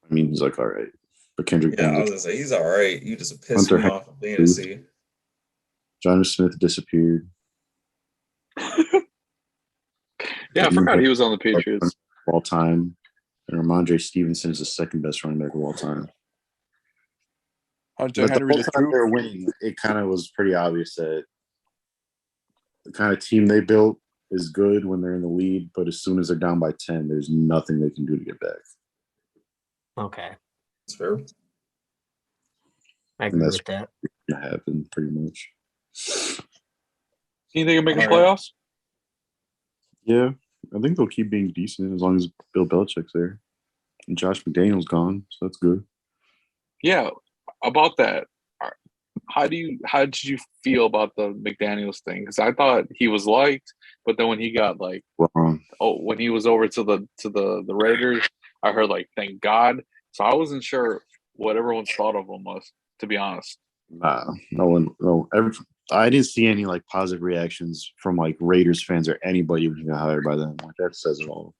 I mean, he's like all right, but Kendrick Yeah, I Bourne, was gonna say he's all right. You just pissed Hunter me off in fantasy. Jonnu Smith disappeared. Yeah, I forgot he was on the Patriots. Of all time, and Ramondre Stevenson is the second best running back of all time. Hunter But the Henry whole the time truth. they were winning, it kind of was pretty obvious that the kind of team they built is good when they're in the lead, but as soon as they're down by 10, there's nothing they can do to get back. Okay. That's fair. I agree that's- with that. It happened pretty much. You think they can make the All right. playoffs? Yeah, I think they'll keep being decent as long as Bill Belichick's there. And Josh McDaniel's gone, so that's good. Yeah, about that. How did you feel about the McDaniels thing? Because I thought he was liked, but then when he got like, Well, when he was over to the Raiders, I heard like, thank God. So I wasn't sure what everyone's thought of him was, to be honest. nah, no one, no. I didn't see any like positive reactions from like Raiders fans or anybody when he got hired by them. Like that says it all.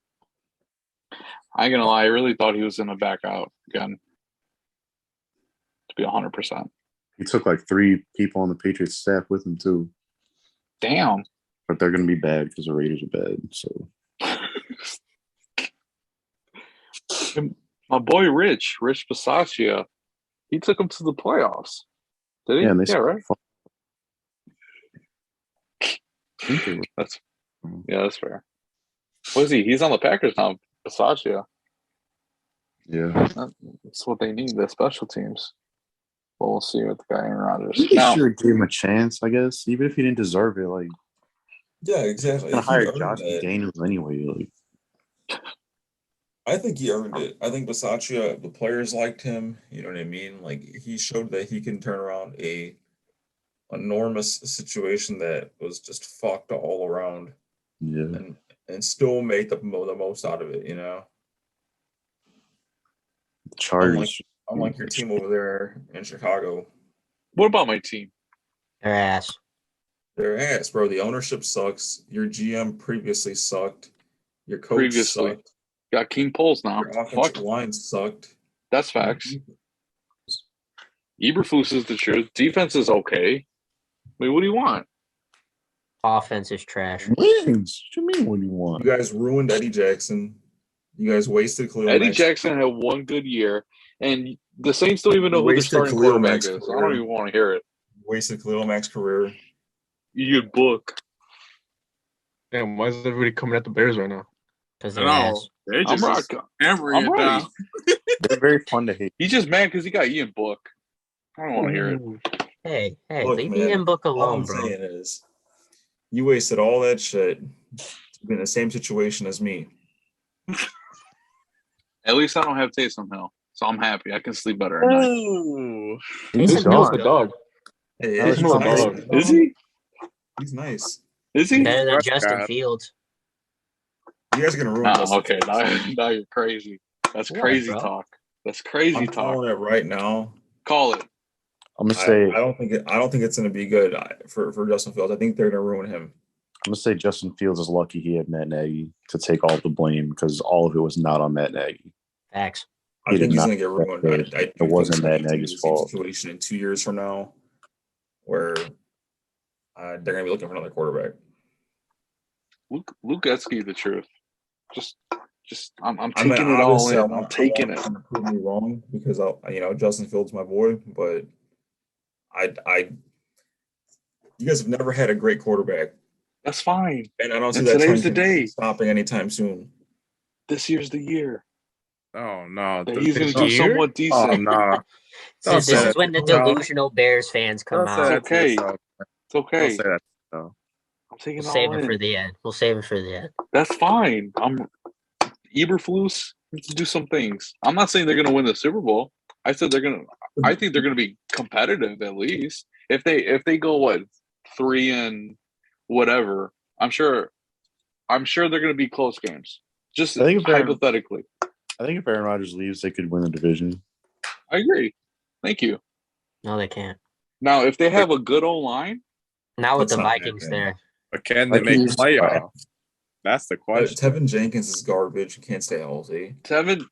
I ain't gonna lie, I really thought he was gonna back out again. To be 100%. He took like 3 people on the Patriots staff with him too, Damn. but they're gonna be bad because the Raiders are bad. So My boy Rich Bisaccia, he took him to the playoffs. Did he? yeah, and they right. I think they were. That's fair. What is he? He's on the Packers now. Bisaccia. Yeah, That's what they need. The special teams. But we'll see with the guy Aaron Rodgers. he Now, should give him a chance, I guess, even if he didn't deserve it. Like, Yeah, exactly. gonna He hire earned Josh it. McDaniels anyway. Like, I think he earned it. I think Bisaccia, the players liked him. You know what I mean? Like he showed that he can turn around a enormous situation that was just fucked all around yeah, and still make the most out of it. You know, the Chargers. unlike your team over there in Chicago, what about my team? Their ass. their ass, bro. The ownership sucks. Your GM previously sucked. Your coach Previously. sucked. Got King Poles now. Your offensive Fuck. line sucked. That's facts. Eberflus is the truth. Defense is okay. I mean, what do you want? Offense is trash. Wins. What you mean? What do you You want? guys ruined Eddie Jackson. You guys wasted Khalil Eddie Mack's- Jackson had one good year, and the Saints don't even know who their Wasted starting Khalil quarterback Mack's is. I career. don't even want to hear it. wasted Khalil Mack's career. You could book. Damn, why is everybody coming at the Bears right now? because I they're know. ass. They're I'm just right. hammering I'm it right. down. They're very fun to hate. He's just mad because he got Ian Book. I don't want to hear it. Ooh. Hey, Look, leave man, Ian Book all alone, I'm bro. saying is, you wasted all that shit to be in the same situation as me. At least I don't have Taysom Hill, so I'm happy. I can sleep better at night. Ooh. He's Taysom Hill's gone. a dog. Hey, That he's was Taysom Hill's a nice. dog. Is he? He's nice. Is he? Better than Rush Justin God. Fields. You guys are gonna ruin Oh, Justin okay. Fields. Now you're crazy. That's What, crazy bro? talk. That's crazy I'm talk. calling it right now. Call it. I'm gonna I say don't think it's gonna be good for Justin Fields. I think they're gonna ruin him. I'm gonna say Justin Fields is lucky he had Matt Nagy to take all the blame because all of it was not on Matt Nagy. Facts. I He think did he's not gonna get ruined. get paid. I do It think wasn't it's gonna Matt be the Nagy's same fault. situation in 2 years from now, where they're gonna be looking for another quarterback. Luke Etsky, the truth. Just I'm I mean, taking it all obviously, in. I'm taking it. him to prove me wrong because Justin Fields my boy, but you guys have never had a great quarterback, That's fine. and I don't see And that today's trend the day. stopping anytime soon. This year's the year Oh no. that he's going to this do year? somewhat Oh decent. no. So Don't this say is that when the to yourself. delusional Bears fans come Don't say out. that to okay. yourself. It's Don't okay. say that to yourself. I'm taking We'll it save all it for in. the end. We'll save it for the end. That's fine. Eberflus needs to do some things. I'm not saying they're going to win the Super Bowl. I said I think they're going to be competitive at least. If they go 3 and whatever, I'm sure they're going to be close games. Just I think if hypothetically. I think if Aaron Rodgers leaves, they could win the division. I agree. Thank you. No, they can't. Now, if they have a good O-line, Not with That's the not Vikings happening. there. But can they make Vikings- playoffs? That's the question. Tevin Jenkins is garbage. He can't stay healthy. Tevin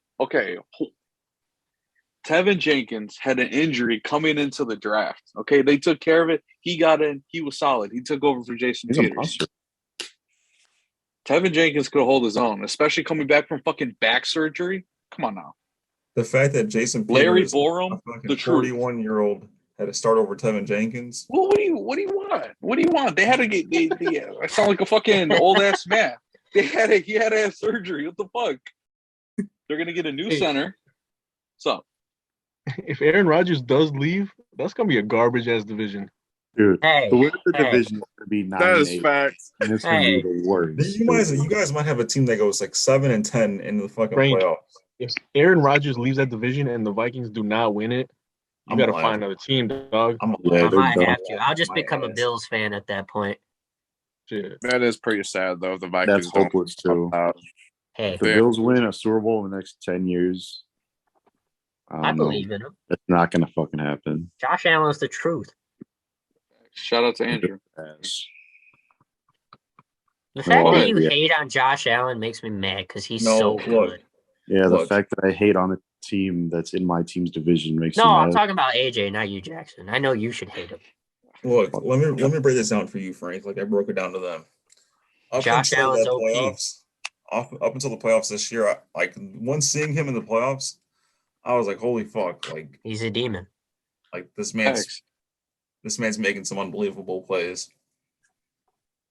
Jenkins had an injury coming into the draft. Okay, they took care of it. He got in. He was solid. He took over for Jason He's a Peters. monster. Tevin Jenkins could hold his own, especially coming back from fucking back surgery. Come on now. The fact that Jason Larry Peters, Borum, a fucking the truth. 41-year-old, had to start over Tevin Jenkins. Well, what do you want? What do you want? They had to get. I sound like a fucking old ass man. He had to have surgery. What the fuck? They're gonna get a new center. So If Aaron Rodgers does leave, that's gonna be a garbage ass division. Dude, Hey, the winner of the hey. division is going to be 9 That and is 8, facts. and it's going to Hey. be the worst. You guys might have a team that goes like 7-10 in the fucking Frank, playoffs. if Aaron Rodgers leaves that division and the Vikings do not win it, you I'm gotta alive. find another team, dog. Yeah, I they're might done. have to. I'll just My become a ass. Bills fan at that point. Shit. That is pretty sad though. If the Vikings That's hopeless too. Hey, If the Bills win a Super Bowl in the next 10 years, I believe in him. It's not going to fucking happen. Josh Allen's the truth. shout out to Andrew. Yes. The fact Well, that you yeah. hate on Josh Allen makes me mad because he's No, so look. good. Yeah, the Look. fact that I hate on a team that's in my team's division makes No, me I'm mad. talking about AJ, not you, Jackson. I know you should hate him. Look, let me break this down for you, Frank. Like I broke it down to them. Josh Allen's OP. Up until the playoffs this year, once seeing him in the playoffs, I was like, holy fuck! He's a demon. This Thanks. man's making some unbelievable plays.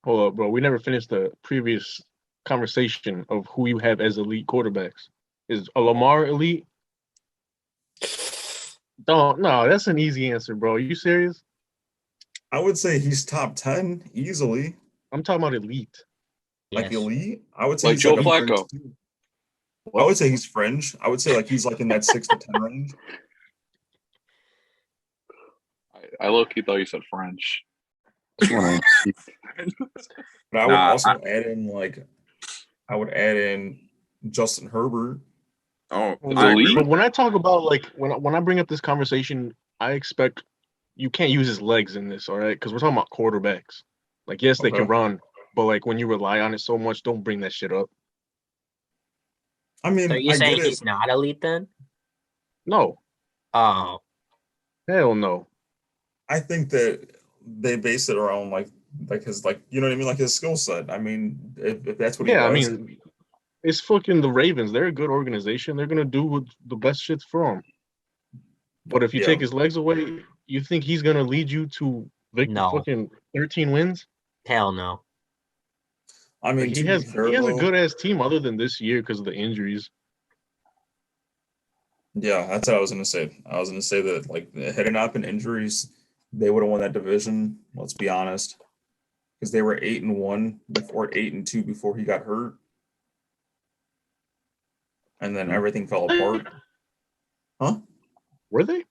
Hold up, bro. We never finished the previous conversation of who you have as elite quarterbacks. Is a Lamar elite? No, that's an easy answer, bro. Are you serious? I would say he's top 10 easily. I'm talking about elite. Yes. Elite. I would say Like he's Joe a Flacco. fringe too. I would say he's fringe. I would say he's in that 6 to 10 range. I low-key thought you said French. But I would Nah, also add in Justin Herbert. Oh, It's I agree elite? But when I talk about when I bring up this conversation, I expect you can't use his legs in this, all right? Because we're talking about quarterbacks. Yes, they can Okay. run, but when you rely on it so much, don't bring that shit up. I mean, So you're I saying get it. he's not elite then? No, Oh, hell no. I think that they base it around his you know what I mean, his skill set. I mean, if that's what he Yeah, I does. mean, it's fucking the Ravens. They're a good organization. They're gonna do what the best shit's for him. But if you Yeah. take his legs away, you think he's gonna lead you to No. fucking 13 wins? hell no. I mean, Like, to he be has fair, a though, good ass team other than this year because of the injuries. yeah, that's what I was gonna say. I was gonna say that like had it not been injuries, they would have won that division. Let's be honest, because they were 8-1 before 8-2 before he got hurt, and then everything fell apart. Huh? Were they?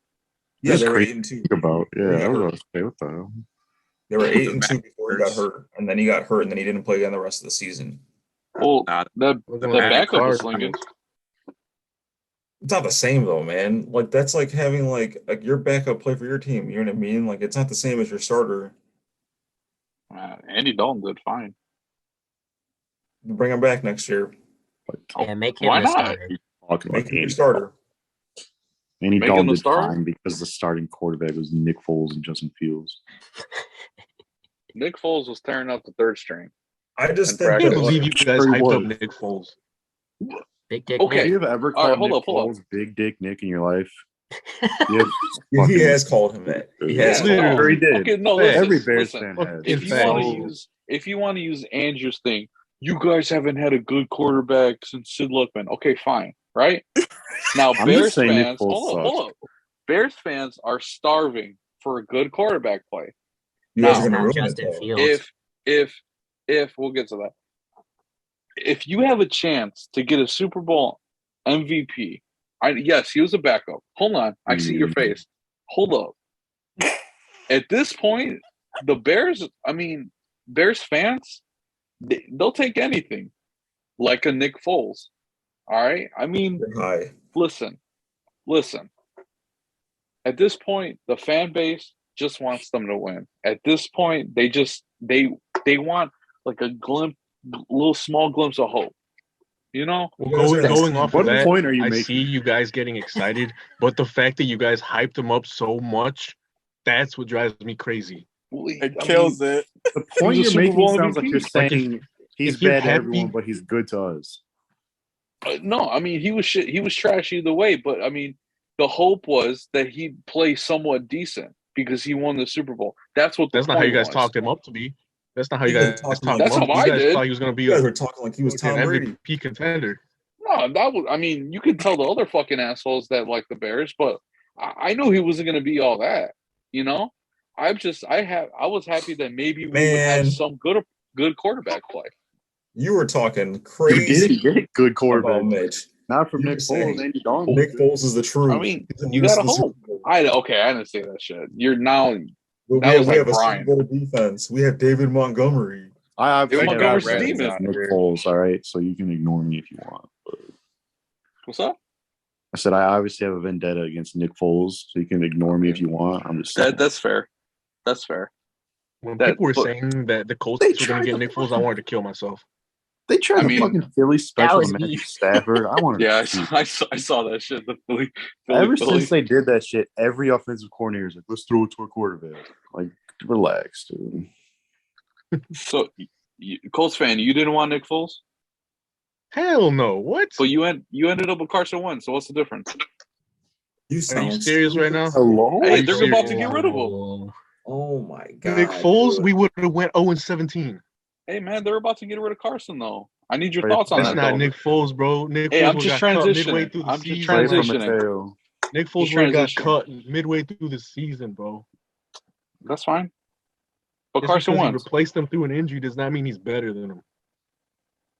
Yeah, That's they were crazy 8-2. to think about. before he Yeah, I got was hurt. about to say, what the hell? They were The 8-2 back before he got hurts. hurt, and then he got hurt, and then he didn't play again the rest of the season. Well, Nah, the Looking like backup was Cardinals. slinging. It's not the same though, man. Like that's like having like your backup play for your team. You know what I mean? Like it's not the same as your starter. Andy Dalton did fine. Bring him back next year. Yeah, make him Why the not? starter. Talking Make about him your Andy. starter. Andy Make Dalton him the did starter? fine because the starting quarterback was Nick Foles and Justin Fields. Nick Foles was tearing up the third string. I just And think I practice. can't that believe like, you guys Sure he hyped up was. Nick Foles. Big Dick Okay. Have Nick. you ever All right, called hold Nick up. Foles Big Dick Nick in your life? yeah, he Fucking- has called him that. He Yeah, has called him. sure he did. Okay, no, Facts. listen. Every Bears listen. fan has. If In you want to fact. use Andrew's thing, you guys haven't had a good quarterback since Sid Luckman. Okay, fine, right? Now I'm Bears just saying Nick fans, Foles hold up. Bears fans are starving for a good quarterback play. You guys Now, are gonna Not ruin it Justin though. Fields. if we'll get to that. If you have a chance to get a Super Bowl MVP, yes, he was a backup. Hold on, I see your face. Hold up. At this point, the Bears, Bears fans, they'll take anything, like a Nick Foles. All right, They're high. listen. At this point, the fan base just wants them to win. At this point, they want like a little small glimpse of hope. You know? Well, You guys are going off What of that, point are you I making? see you guys getting excited, but the fact that you guys hyped him up so much, that's what drives me crazy. It kills it. The point He was a you're Super Bowl making sounds like you're MVP. Like, saying he's if you're bad to happy- everyone, but he's good to us. No, he was shit. He was trash either way. But the hope was that he'd play somewhat decent because he won the Super Bowl. That's what. That's not how you guys was. talked him up to be. That's not how you You guys guys talked talked like- him up. That's how You I guys did. thought he was going to be You guys a were talking like he was fucking Tom Brady. MVP contender. No, that was. You could tell the other fucking assholes that like the Bears, but I knew he wasn't going to be all that. You know, I was happy that maybe we would have Man. some good quarterback play. You were talking You crazy didn't get good about quarterback. Mitch. Not from You Nick were saying Foles, Andy Dalton. Nick Foles is the truth. He's the You news gotta to the Super hope. Bowl. I didn't say that shit. You're now. But That was we like have a Super Brian. Bowl defense. We have David Montgomery. I obviously If have Montgomery's a demon. against Nick Foles, all right? So you can ignore me if you want. But What's up? I said I obviously have a vendetta against Nick Foles, so you can ignore me if you want. I'm just saying. That's fair. That's fair. When That- people were but- saying that the Colts They were going tried to get to Nick Foles, I fucking- wanted to kill myself. They tried I to mean, fucking Philly special was to me. Matthew Stafford. I wanted Yeah, to I saw that shit. The Philly. Ever since they did that shit, every offensive coordinator is like, let's throw it to our quarterback. Like, relax, dude. So, Colts fan, you didn't want Nick Foles, Hell no. What? but you ended up with Carson Wentz. So what's the difference? You Are sound you serious right now? Hello? Hey, you they're about to serious? get rid of him. Oh, Oh my god. Nick Foles, dude. we would have went 0-17. Hey man, they're about to get rid of Carson though. I need your Pray thoughts on That's that. not though. Nick Foles, bro. Nick Hey, Foles I'm would've just got cut midway transitioning. through the I'm just season. Pray for transitioning. Mateo. Nick He's Foles would have got transitioning. cut midway through the season, bro. That's fine. But Just Carson because he Wentz. replaced him through an injury does not mean he's better than him.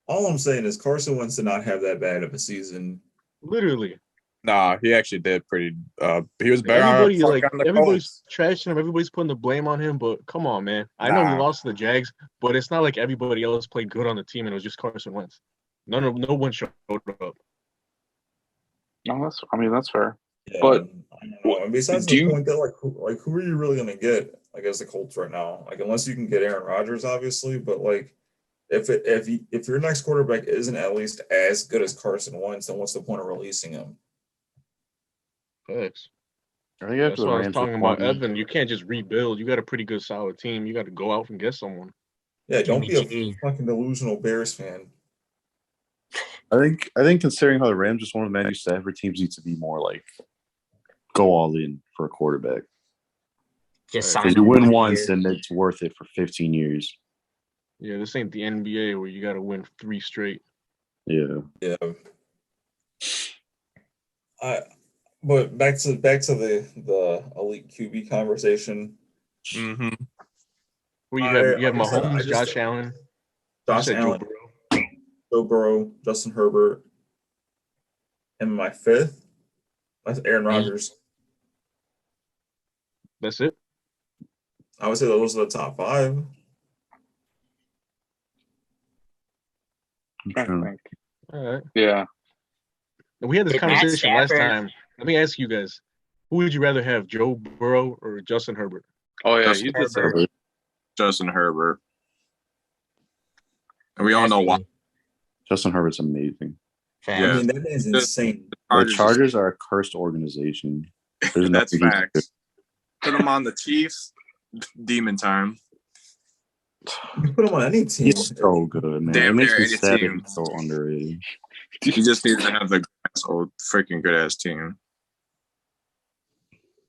All I'm saying is Carson Wentz did not have that bad of a season. Literally. Nah, he actually did pretty. He was better. Everybody's trashing him. Everybody's putting the blame on him. But come on, man. I know we Nah. lost to the Jags, but it's not like everybody else played good on the team and it was just Carson Wentz. No one showed up. No, that's fair. Yeah, But- I don't know. And besides do the you- point that who are you really gonna get as the Colts right now? Like unless you can get Aaron Rodgers, obviously, but like if your next quarterback isn't at least as good as Carson Wentz, then what's the point of releasing him? Facts. I think That's after the what I was Rams talking were about, playing- Evan. You can't just rebuild. You got a pretty good solid team. You got to go out and get someone. Yeah, don't Jimmy be a G. fucking delusional Bears fan. I think considering how the Rams just won the Matthew Stafford, teams need to be more like go all in for a quarterback. just Right. sign If you him win 1 once, year. then it's worth it for 15 years. Yeah, this ain't the NBA where you got to win 3 straight. Yeah. Yeah. But back to the elite QB conversation. Mm-hmm. Where you have like I said, Mahomes, Josh Allen. You Josh said Allen, Joe Burrow. Joe Burrow, Justin Herbert, and my fifth, that's Aaron Rodgers. That's it. I would say those are the top 5. I'm trying to think. All right. Yeah. We had this Did Matt conversation last Stafford- time. Let me ask you guys: who would you rather have, Joe Burrow or Justin Herbert? Oh yeah, Justin you did say Herbert. Justin Herbert. And we all That's know why. me. Justin Herbert's amazing. Facts. I Yeah. mean, that is insane. The Chargers are a cursed organization. There's That's nothing he can do. facts. Put him on the Chiefs. Demon time. You put him on any team. He's so good, man. Damn It makes near me any sad that team. he's so underrated. He just needs to have the old freaking good ass team.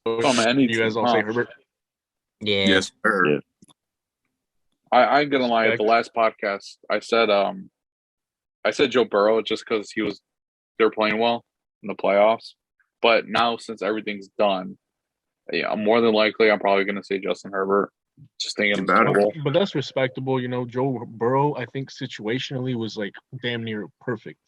Oh, man, any you guys team, all say huh? Herbert. Yeah. Yes, sir. Yeah. I ain't gonna lie. At the Respect. last podcast, I said Joe Burrow just because they're playing well in the playoffs. But now since everything's done, yeah, more than likely I'm probably gonna say Justin Herbert. Just thinking You better. Super Bowl. But that's respectable. You know, Joe Burrow, I think situationally was like damn near perfect.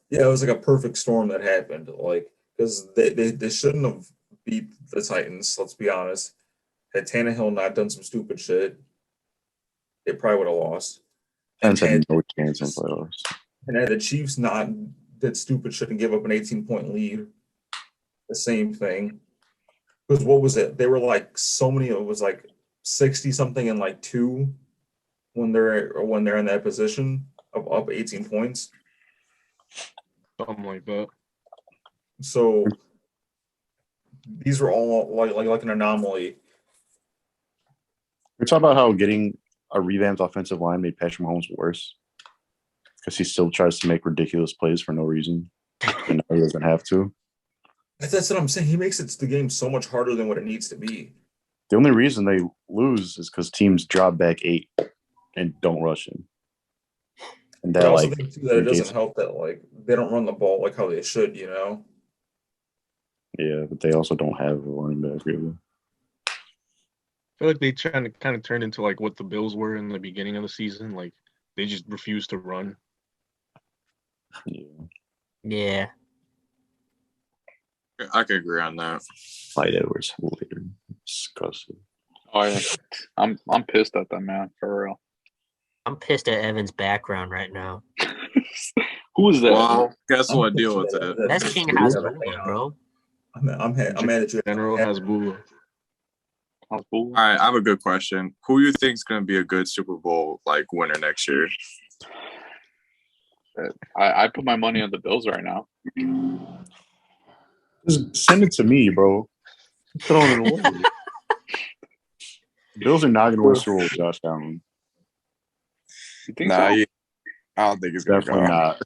Yeah, it was like a perfect storm that happened. Like, because they shouldn't have beat the Titans, let's be honest. Had Tannehill not done some stupid shit, they probably would have lost. And had had no chance in playoffs. And had the Chiefs not did stupid shit and give up an 18-point lead, the same thing. Because what was it? They were like so many. It was like 60 something and like 2 when they're in that position of up 18 points. Something like that. So these were all like an anomaly. We talk about how getting a revamped offensive line made Patrick Mahomes worse because he still tries to make ridiculous plays for no reason, and now he doesn't have to. That's what I'm saying. He makes the game so much harder than what it needs to be. The only reason they lose is because teams drop back 8 and don't rush him. And But that I also like think too that it doesn't negates- help that like they don't run the ball like how they should, you know. Yeah, but they also don't have a running back really. I feel like they trying to kind of turn into like what the Bills were in the beginning of the season. Like they just refused to run. Yeah, Yeah. I could agree on that. Clyde Edwards later, disgusting. Oh yeah, I'm pissed at them, man, for real. I'm pissed at Evan's background right now. Who is that? Well, guess I'm what? Deal pissed with that- it. that- That's that- King that- Hasbulla, bro. I'm mad at you. General Hasbulla. All right, I have a good question. Who you think is going to be a good Super Bowl like winner next year? I put my money on the Bills right now. Just send it to me, bro. Throw it away. Bills are not going to win Super Bowl with Josh Allen. You think so? I don't think it's going to Definitely go. not.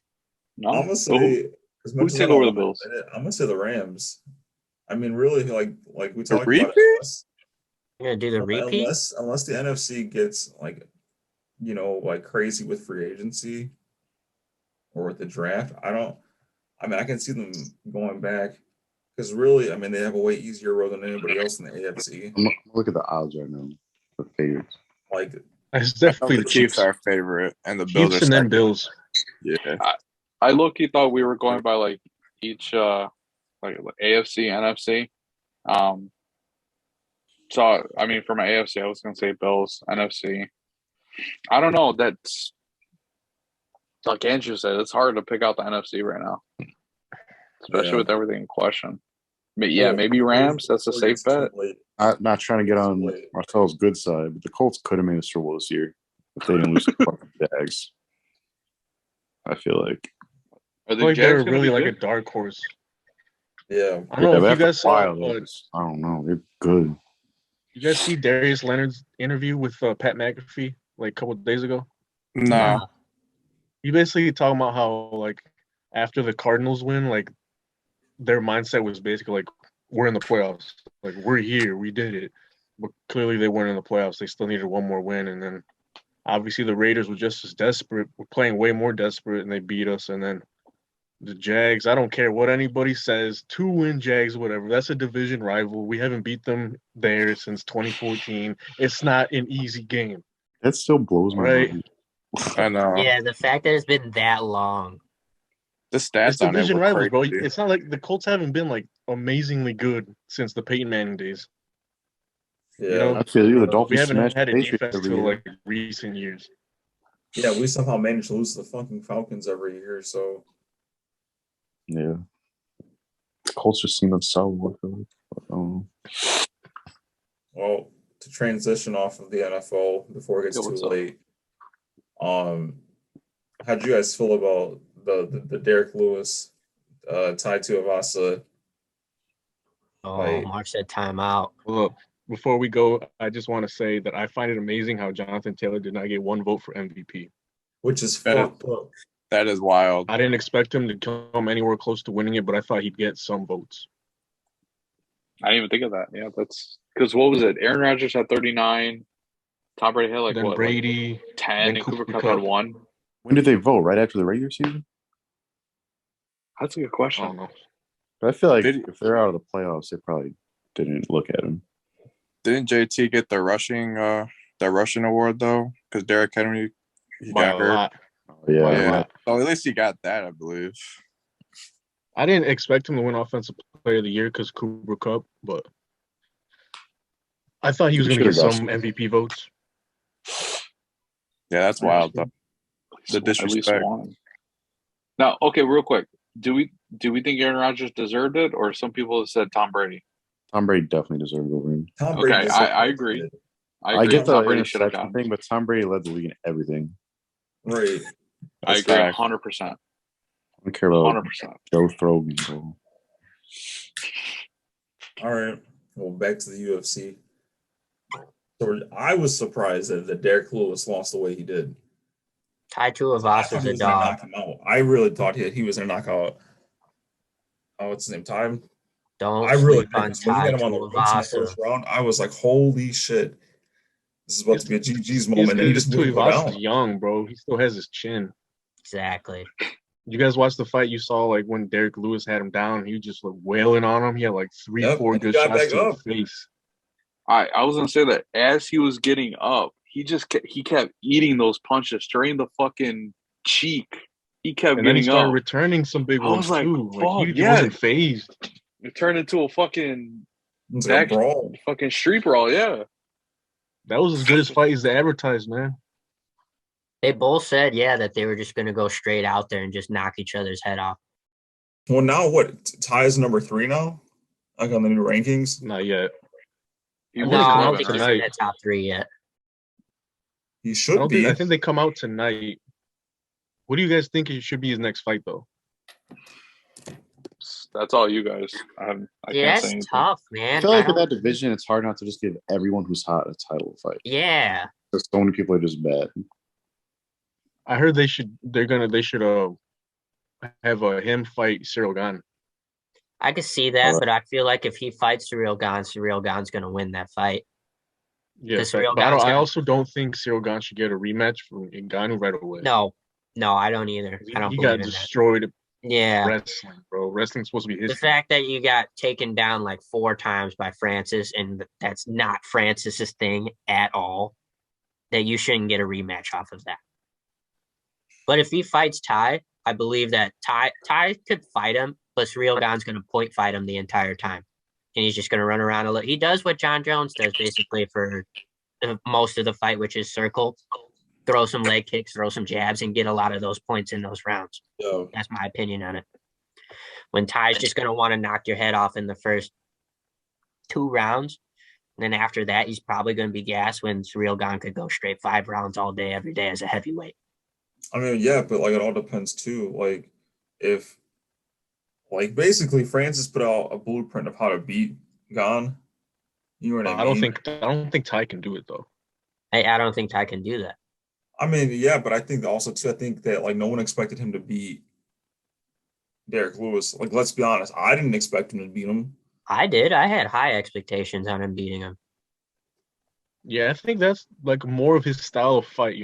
No. I'm gonna say as much Who'd as take I don't over the wanna Bills? admit it, I'm gonna say the Rams. I mean, really, like we The talked about repeat? it, You're gonna do the repeat? unless the NFC gets like, you know, like crazy with free agency or with the draft. I mean, I can see them going back because really, I mean, they have a way easier road than anybody else in the AFC. I'm gonna look at the odds right now. The favorites. Like, It's I know definitely the Chiefs are favorite, and the Bills Chiefs are and then second. Bills. Yeah. I low-key thought we were going by like each like AFC, NFC. So I mean for my AFC I was gonna say Bills, NFC. I don't know, that's like Andrew said, it's hard to pick out the NFC right now. Especially Yeah. with everything in question. But yeah, maybe Rams, that's a safe bet. I'm not trying to get on Marcelo's good side, but the Colts could have made the Super Bowl this year if they didn't lose to the fucking Jags. I feel like. Are I feel like they're Jags gonna really be like good? a dark horse. Yeah, I don't know but if you after guys a saw, while, I don't know. They're good. you guys see Darius Leonard's interview with Pat McAfee like a couple of days ago? No. He basically talking about how like after the Cardinals win, like their mindset was basically like we're in the playoffs, like we're here, we did it. But clearly they weren't in the playoffs. They still needed one more win, and then obviously the Raiders were just as desperate. We're playing way more desperate, and they beat us. And then the Jags, I don't care what anybody says, 2-win Jags, whatever. That's a division rival. We haven't beat them there since 2014. It's not an easy game. That still blows my Right. mind. I know. Yeah, the fact that it's been that long. The It's stats on it division were rivals, bro. crazy. It's not like the Colts haven't been like amazingly good since the Peyton Manning days. Yeah, You know, I feel you. The we Dolphins haven't smashed had the a Patriots defense every till year. like recent years. yeah. We somehow manage to lose to the fucking Falcons every year. So Yeah. The Colts just seem to sell. well, to transition off of the NFL before it gets Yeah, too what's up? late. How do you guys feel about the Derek Lewis tied to Avasa? Oh, Like- Mark said timeout. Well, before we go, I just want to say that I find it amazing how Jonathan Taylor did not get one vote for MVP. Which is That is- fucked up. That is wild. I didn't expect him to come anywhere close to winning it, but I thought he'd get some votes. I didn't even think of that. Yeah, that's because what was it? Aaron Rodgers had 39. Tom Brady had like then what? Brady, like 10, then and Cooper Cooper Kupp had Kupp. 1. When did they vote? Right after the regular season? That's a good I question. don't know. But I feel like Did- if they're out of the playoffs, they probably didn't look at him. Didn't JT get the rushing award though? Because Derrick Henry he By got a hurt. lot. Oh, yeah. By a Yeah. lot. So at least he got that, I believe. I didn't expect him to win Offensive Player of the Year because Cooper Kupp, but I thought he was He going to get should've got some MVP votes. Yeah, that's wild though. The At least disrespect. one. Now, okay, real quick. Do we think Aaron Rodgers deserved it, or some people have said Tom Brady? Tom Brady definitely deserved the win. Tom Okay, deserved I it. agree. I agree. get the Tom Brady should have interception gotten. thing, but Tom Brady led the league in everything. Right. I That's agree fact. 100%. I don't care about 100%. Joe Throgan. Bro. All right. Well, back to the UFC. So I was surprised that Derek Lewis lost the way he did. Tied to I thought Avasa's he a was going to dog. knock him out. I really thought he was going to knock out. Oh, what's his name? Ty? Don't I really sleep did. on 'Cause when he tied got to him on the ropes in the Avasa. first round, I was like, holy shit. This is about to be a GG's moment. And he just wouldn't go Tuivasa's down. young, bro. He still has his chin. Exactly. You guys watched the fight? You saw like when Derek Lewis had him down, he was just like wailing on him. He had like three, Yep, 4 and he good got shots back to the up. face. I was gonna say that as he was getting up, he kept eating those punches straight in the fucking cheek. He kept And then he getting started up. returning some big I was ones like, too. Like fuck, he yeah. wasn't phased. It turned into a fucking It's like a back, brawl. fucking street brawl. Yeah, That was as good as fight as they advertised, man. They both said, yeah, that they were just going to go straight out there and just knock each other's head off. Well, now what? Ty is number 3 now? Like on the new rankings? Not yet. he No, was No, I come don't out think he's tonight. in that top 3 yet. He I should don't be. think. I think they come out tonight. What do you guys think it should be his next fight, though? That's all you guys. I Yeah, can't that's say anything. tough, I man. feel like I in that don't- division, it's hard not to just give everyone who's hot a title fight. yeah. Because so many people are just bad. I heard they should have him fight Cyril Gane. I could see that, Alright. but I feel like if he fights Cyril Gane's going to win that fight. Yeah, Because fact. Cyril But Gane's I gonna- also don't think Cyril Gane should get a rematch from Ngannou right away. No, I don't either. I don't He believe got in that. destroyed at Yeah. wrestling, bro. Wrestling's supposed to be The history. fact that you got taken down like 4 times by Francis, and that's not Francis's thing at all, that you shouldn't get a rematch off of that. But if he fights Ty, I believe that Ty could fight him, but Cyril Gane's going to point fight him the entire time. And he's just going to run around a little. He does what John Jones does basically for most of the fight, which is circle, throw some leg kicks, throw some jabs, and get a lot of those points in those rounds. Yo, That's my opinion on it. When Ty's just going to want to knock your head off in the first 2 rounds, and then after that, he's probably going to be gassed when Cyril Gane could go straight 5 rounds all day, every day as a heavyweight. I mean, yeah, but like it all depends too. Like if, like basically Francis put out a blueprint of how to beat Gane. You know what I mean? I don't think Ty can do it though. I don't think Ty can do that. I mean, yeah, but I think also too, I think that like no one expected him to beat Derek Lewis. Like, let's be honest, I didn't expect him to beat him. I did. I had high expectations on him beating him. Yeah, I think that's like more of his style of fight,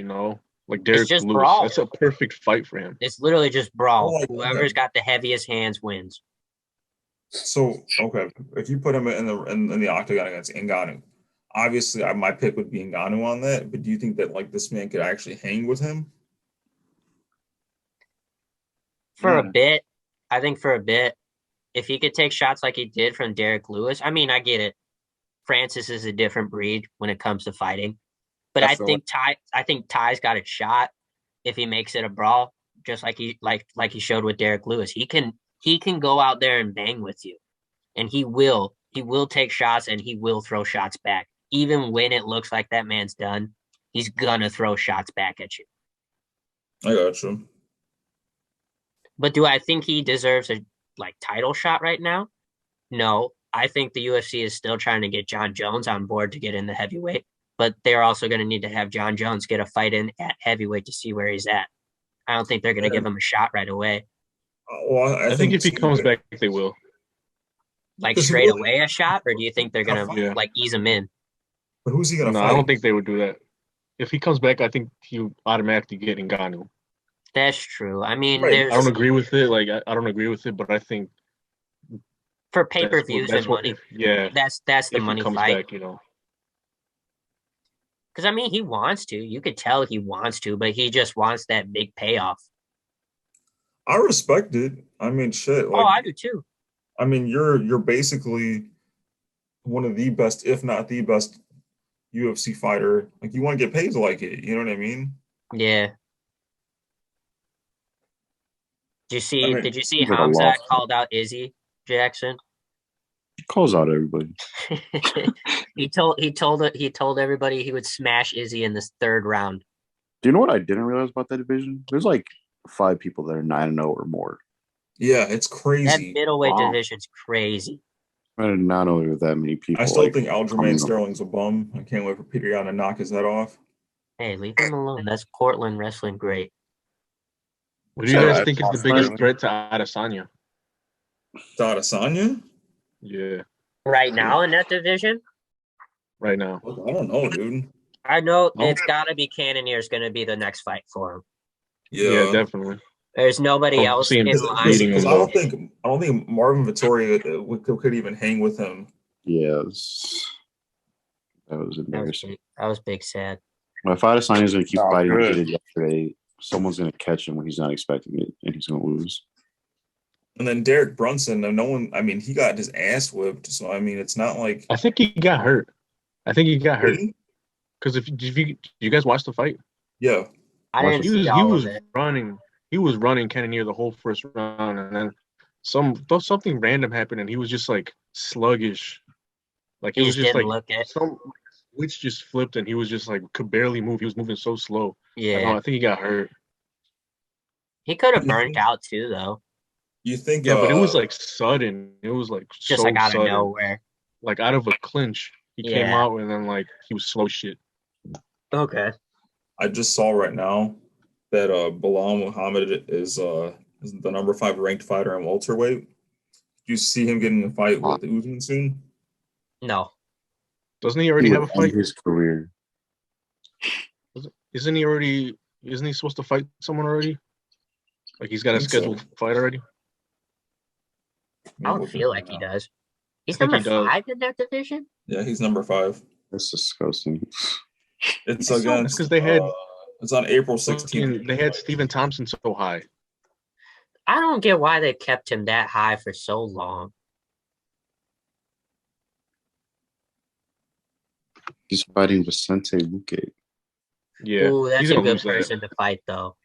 like Derek just Lewis. brawl. That's a perfect fight for him. It's literally just brawl. like Whoever's him. got the heaviest hands wins. So okay, if you put him in the octagon against Ngannou, obviously my pick would be Ngannou on that. But do you think that like this man could actually hang with him? For a bit, I think for a bit, if he could take shots like he did from Derek Lewis, I mean, I get it. Francis is a different breed when it comes to fighting. But Definitely. I think Ty's got a shot if he makes it a brawl, just like he showed with Derek Lewis. He can go out there and bang with you. And he will take shots and he will throw shots back. Even when it looks like that man's done, he's gonna throw shots back at you. I got you. But do I think he deserves a title shot right now? No. I think the UFC is still trying to get John Jones on board to get in the heavyweight, but they're also going to need to have John Jones get a fight in at heavyweight to see where he's at. I don't think they're going to give him a shot right away. Well, I think if he comes back, they will. Like straight away a shot, or do you think they're going to ease him in? But who's he going to fight? I don't think they would do that. If he comes back, I think he automatically get Ngannou. That's true. I mean, I don't agree with it. I don't agree with it, but I think for pay-per-views and money, that's the money fight. Back, Because I mean, he wants to. You could tell he wants to, but he just wants that big payoff. I respect it. I mean, shit. Like, I do too. I mean, you're basically one of the best, if not the best, UFC fighter. Like, you want to get paid like it. You know what I mean? Yeah. Did you see Hamza called out Izzy Jackson? He calls out everybody. he told everybody he would smash Izzy in this third round. Do you know what I didn't realize about that division? There's like 5 people that are 9-0 or more. Yeah, it's crazy. That middleweight division's crazy. I did not know there were that many people. I still think Aljamain Sterling's a bum. I can't wait for Peter Yan to knock his head off. Hey, leave him alone. That's Portland wrestling great. What do you guys think is the biggest threat to Adesanya? To Adesanya? Yeah. Right now in that division? Right now. I don't know, dude. I know it's got to be Cannonier's going to be the next fight for him. Yeah, definitely. There's nobody else in line. Because I don't think Marvin Vittoria could even hang with him. Yes. That was embarrassing. That was big sad. Well, if Adesanya's going to keep fighting like he did yesterday, someone's going to catch him when he's not expecting it, and he's going to lose. And then Derek Brunson, he got his ass whipped. So, I mean, it's not like... I think he got hurt. Because if you guys watch the fight? Yeah. I didn't see all of it. He was running Cannonier the whole first round, and then something random happened, and he was just like sluggish. Like it was just like some switch just flipped, and he was just like could barely move. He was moving so slow. Yeah, I think he got hurt. He could have burnt out too, though. You think? Yeah, but it was like sudden. It was like just so like out sudden. of nowhere, like out of a clinch. He came out, and then like he was slow shit. Okay. I just saw right now that Bilal Muhammad is the number 5 ranked fighter in welterweight. Do you see him getting a fight with Usman soon? No. Doesn't he already have a fight? His career. Isn't he supposed to fight someone already? Like he's got a scheduled fight already? I don't feel like he does. He's number 5 in that division? Yeah, he's number 5. That's disgusting. It's against because they had it's on April 16th. They had Stephen Thompson so high. I don't get why they kept him that high for so long. He's fighting Vicente Luque. Yeah. Ooh, that's a good person to fight, though.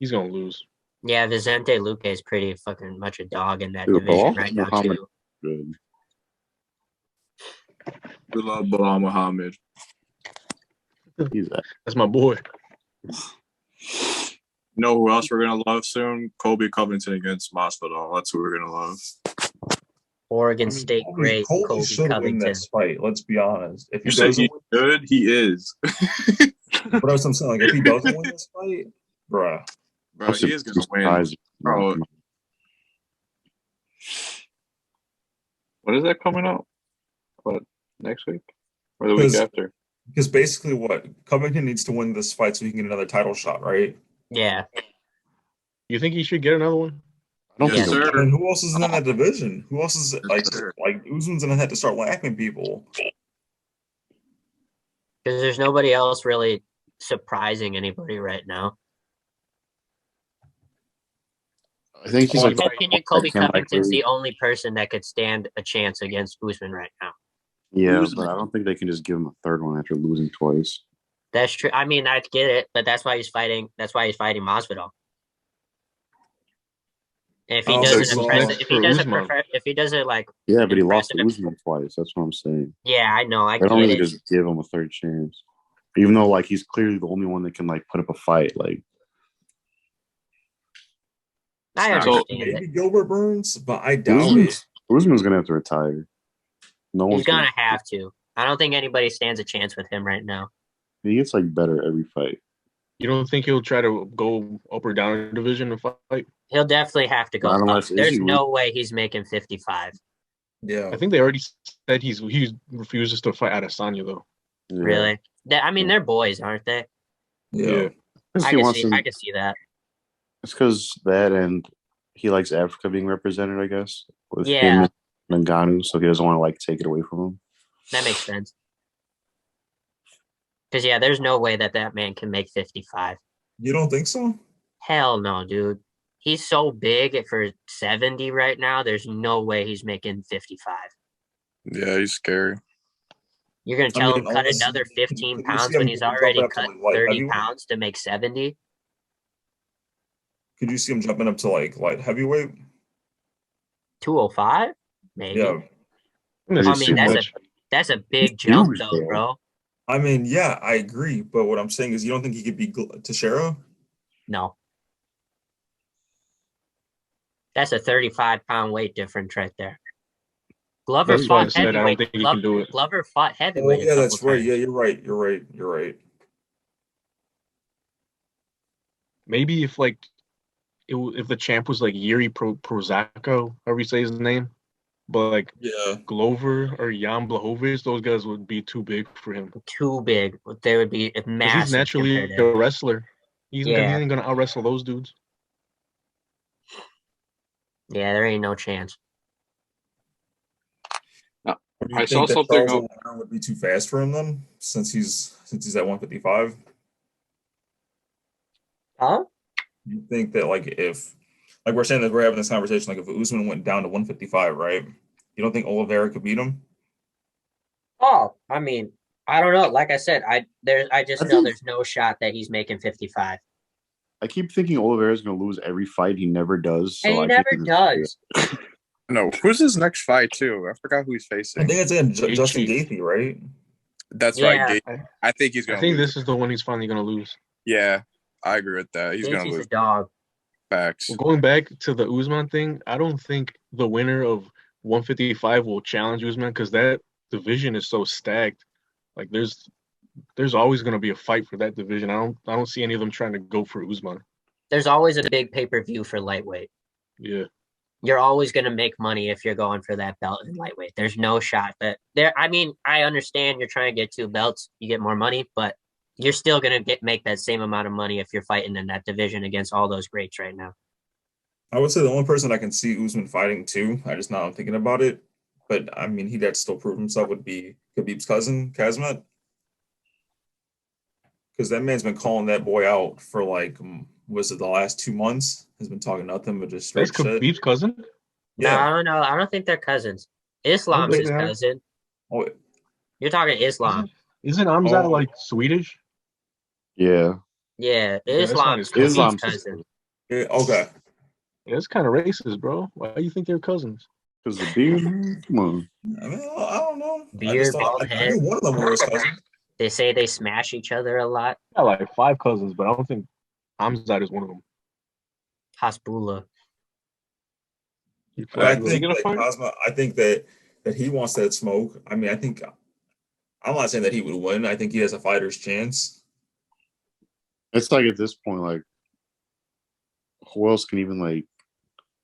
He's going to lose. Yeah, Vicente Luque is pretty fucking much a dog in that division right now, too. Good. We love Bilal Muhammad. That's my boy. You know who else we're gonna love soon? Colby Covington against Masvidal. That's who we're gonna love. Oregon State great Colby Covington. This fight. Let's be honest. If he doesn't good, he is. But that's what I'm saying. Like if he doesn't win this fight, bro, he is gonna win. Bro. What is that coming up? What, next week or the week after? Because basically, what Covington needs to win this fight so he can get another title shot, right? Yeah. You think he should get another one? I don't Yes, think Yeah. sir. And who else is in that division? Who else is Yes, sir. like Usman's gonna have to start laughing people? Because there's nobody else really surprising anybody right now. I think he's In like my opinion, Kobe I can't, Covington's really- the only person that could stand a chance against Usman right now. Yeah, Who's- but I don't think they can just give him a third one after losing twice. That's true. I mean, I get it, but that's why he's fighting. That's why he's fighting Masvidal. And if he Oh, doesn't so impress, next if he for doesn't Usman. prefer, if he doesn't like, Yeah, but he lost to impressive- Usman twice. That's what I'm saying. yeah, I know, I They don't get really it. just give him a third chance, even though like he's clearly the only one that can like put up a fight. Like I So- understand it. Maybe Gilbert Burns, but I doubt it. Usman's gonna have to retire. No He's one's gonna have to. I don't think anybody stands a chance with him right now. He gets like better every fight. You don't think he'll try to go up or down a division to fight? He'll definitely have to go Not up. unless There's Izzy no way he's making 55. Yeah. I think they already said he refuses to fight Adesanya though. Yeah. Really? I mean, they're boys, aren't they? Yeah. Because I he can wants see. to. I can see that. It's because that and he likes Africa being represented, I guess, with Yeah. him and Ngannou, so he doesn't want to like take it away from him. That makes sense. Because yeah, there's no way that man can make 55. You don't think so? Hell no, dude. He's so big for 70 right now. There's no way he's making 55. Yeah, he's scary. You're gonna tell him cut unless- another can 15 you pounds see when him he's jumping already up to, cut like, 30 heavyweight? pounds to make 70? Could you see him jumping up to like light heavyweight? 205? Maybe. Yeah. That's I He's mean, too too much. that's a big He's jump huge, though, though. bro. I mean, yeah, I agree. But what I'm saying is, you don't think he could beat Teixeira? No. That's a 35-pound weight difference right there. Glover That's why I fought said I don't heavyweight. think he can do it. Glover fought Oh, heavyweight. yeah, a that's couple right. times. Yeah, you're right. You're right. You're right. Maybe if like if the champ was like Yuri Prozaco, however you say his name, but like Yeah. Glover or Jan Blachowicz, those guys would be too big for him. Too big. They would be 'Cause massive. he's naturally compared to- a wrestler. He Yeah. ain't gonna out wrestle those dudes. Yeah, there ain't no chance. Do you I think saw that something Charles O'Connor would be too fast for him then, since he's at 155? Huh? You think that like if we're saying that we're having this conversation, like if Usman went down to 155, right? You don't think Oliveira could beat him? Oh, I mean, I don't know. Like I said, I just I know think- there's no shot that he's making 55. I keep thinking Oliveira's gonna lose every fight. He never does. So And he I never think does. No, who's his next fight too? I forgot who he's I facing. think it's in Justin Gaethje. Gaethje, right? That's Yeah. right. I think he's I gonna. think lose. this is the one he's finally gonna lose. Yeah, I agree with that. He's gonna Gaethje's a lose. dog. Facts. Well, going back to the Usman thing, I don't think the winner of 155 will challenge Usman because that division is so stacked. Like there's always gonna be a fight for that division. I don't see any of them trying to go for Usman. There's always a big pay-per-view for lightweight. Yeah. You're always going to make money if you're going for that belt in lightweight. There's no shot that there. I mean, I understand you're trying to get 2 belts, you get more money, but you're still going to make that same amount of money if you're fighting in that division against all those greats right now. I would say the only person I can see Usman fighting too, I just now I'm thinking about it, but I mean he'd have to still prove himself, would be Khabib's cousin, Kazmat. Because that man's been calling that boy out for like, was it the last 2 months? Has been talking nothing but just straight That's shit. Khabib's cousin? No, Yeah. I don't know. I don't think they're cousins. Islam's think his they are. cousin. Oh, You're talking Islam. Isn't Amzat Oh. like Swedish? Yeah. Yeah, Yeah, that's not Islam's his cousin. Islam's cousin. yeah, okay. Yeah, it's kind of racist, bro. Why do you think they're cousins? Because the beard, come on. I mean, I don't know. I Beard, just thought bald I head. knew one of them were his cousins. They say they smash each other a lot. I got like 5 cousins, but I don't think Amzat is one of them. Hasbullah. But I Is he think gonna that fight? Cosmo, I think that he wants that smoke. I mean, I'm not saying that he would win. I think he has a fighter's chance. It's like at this point, like, who else can even like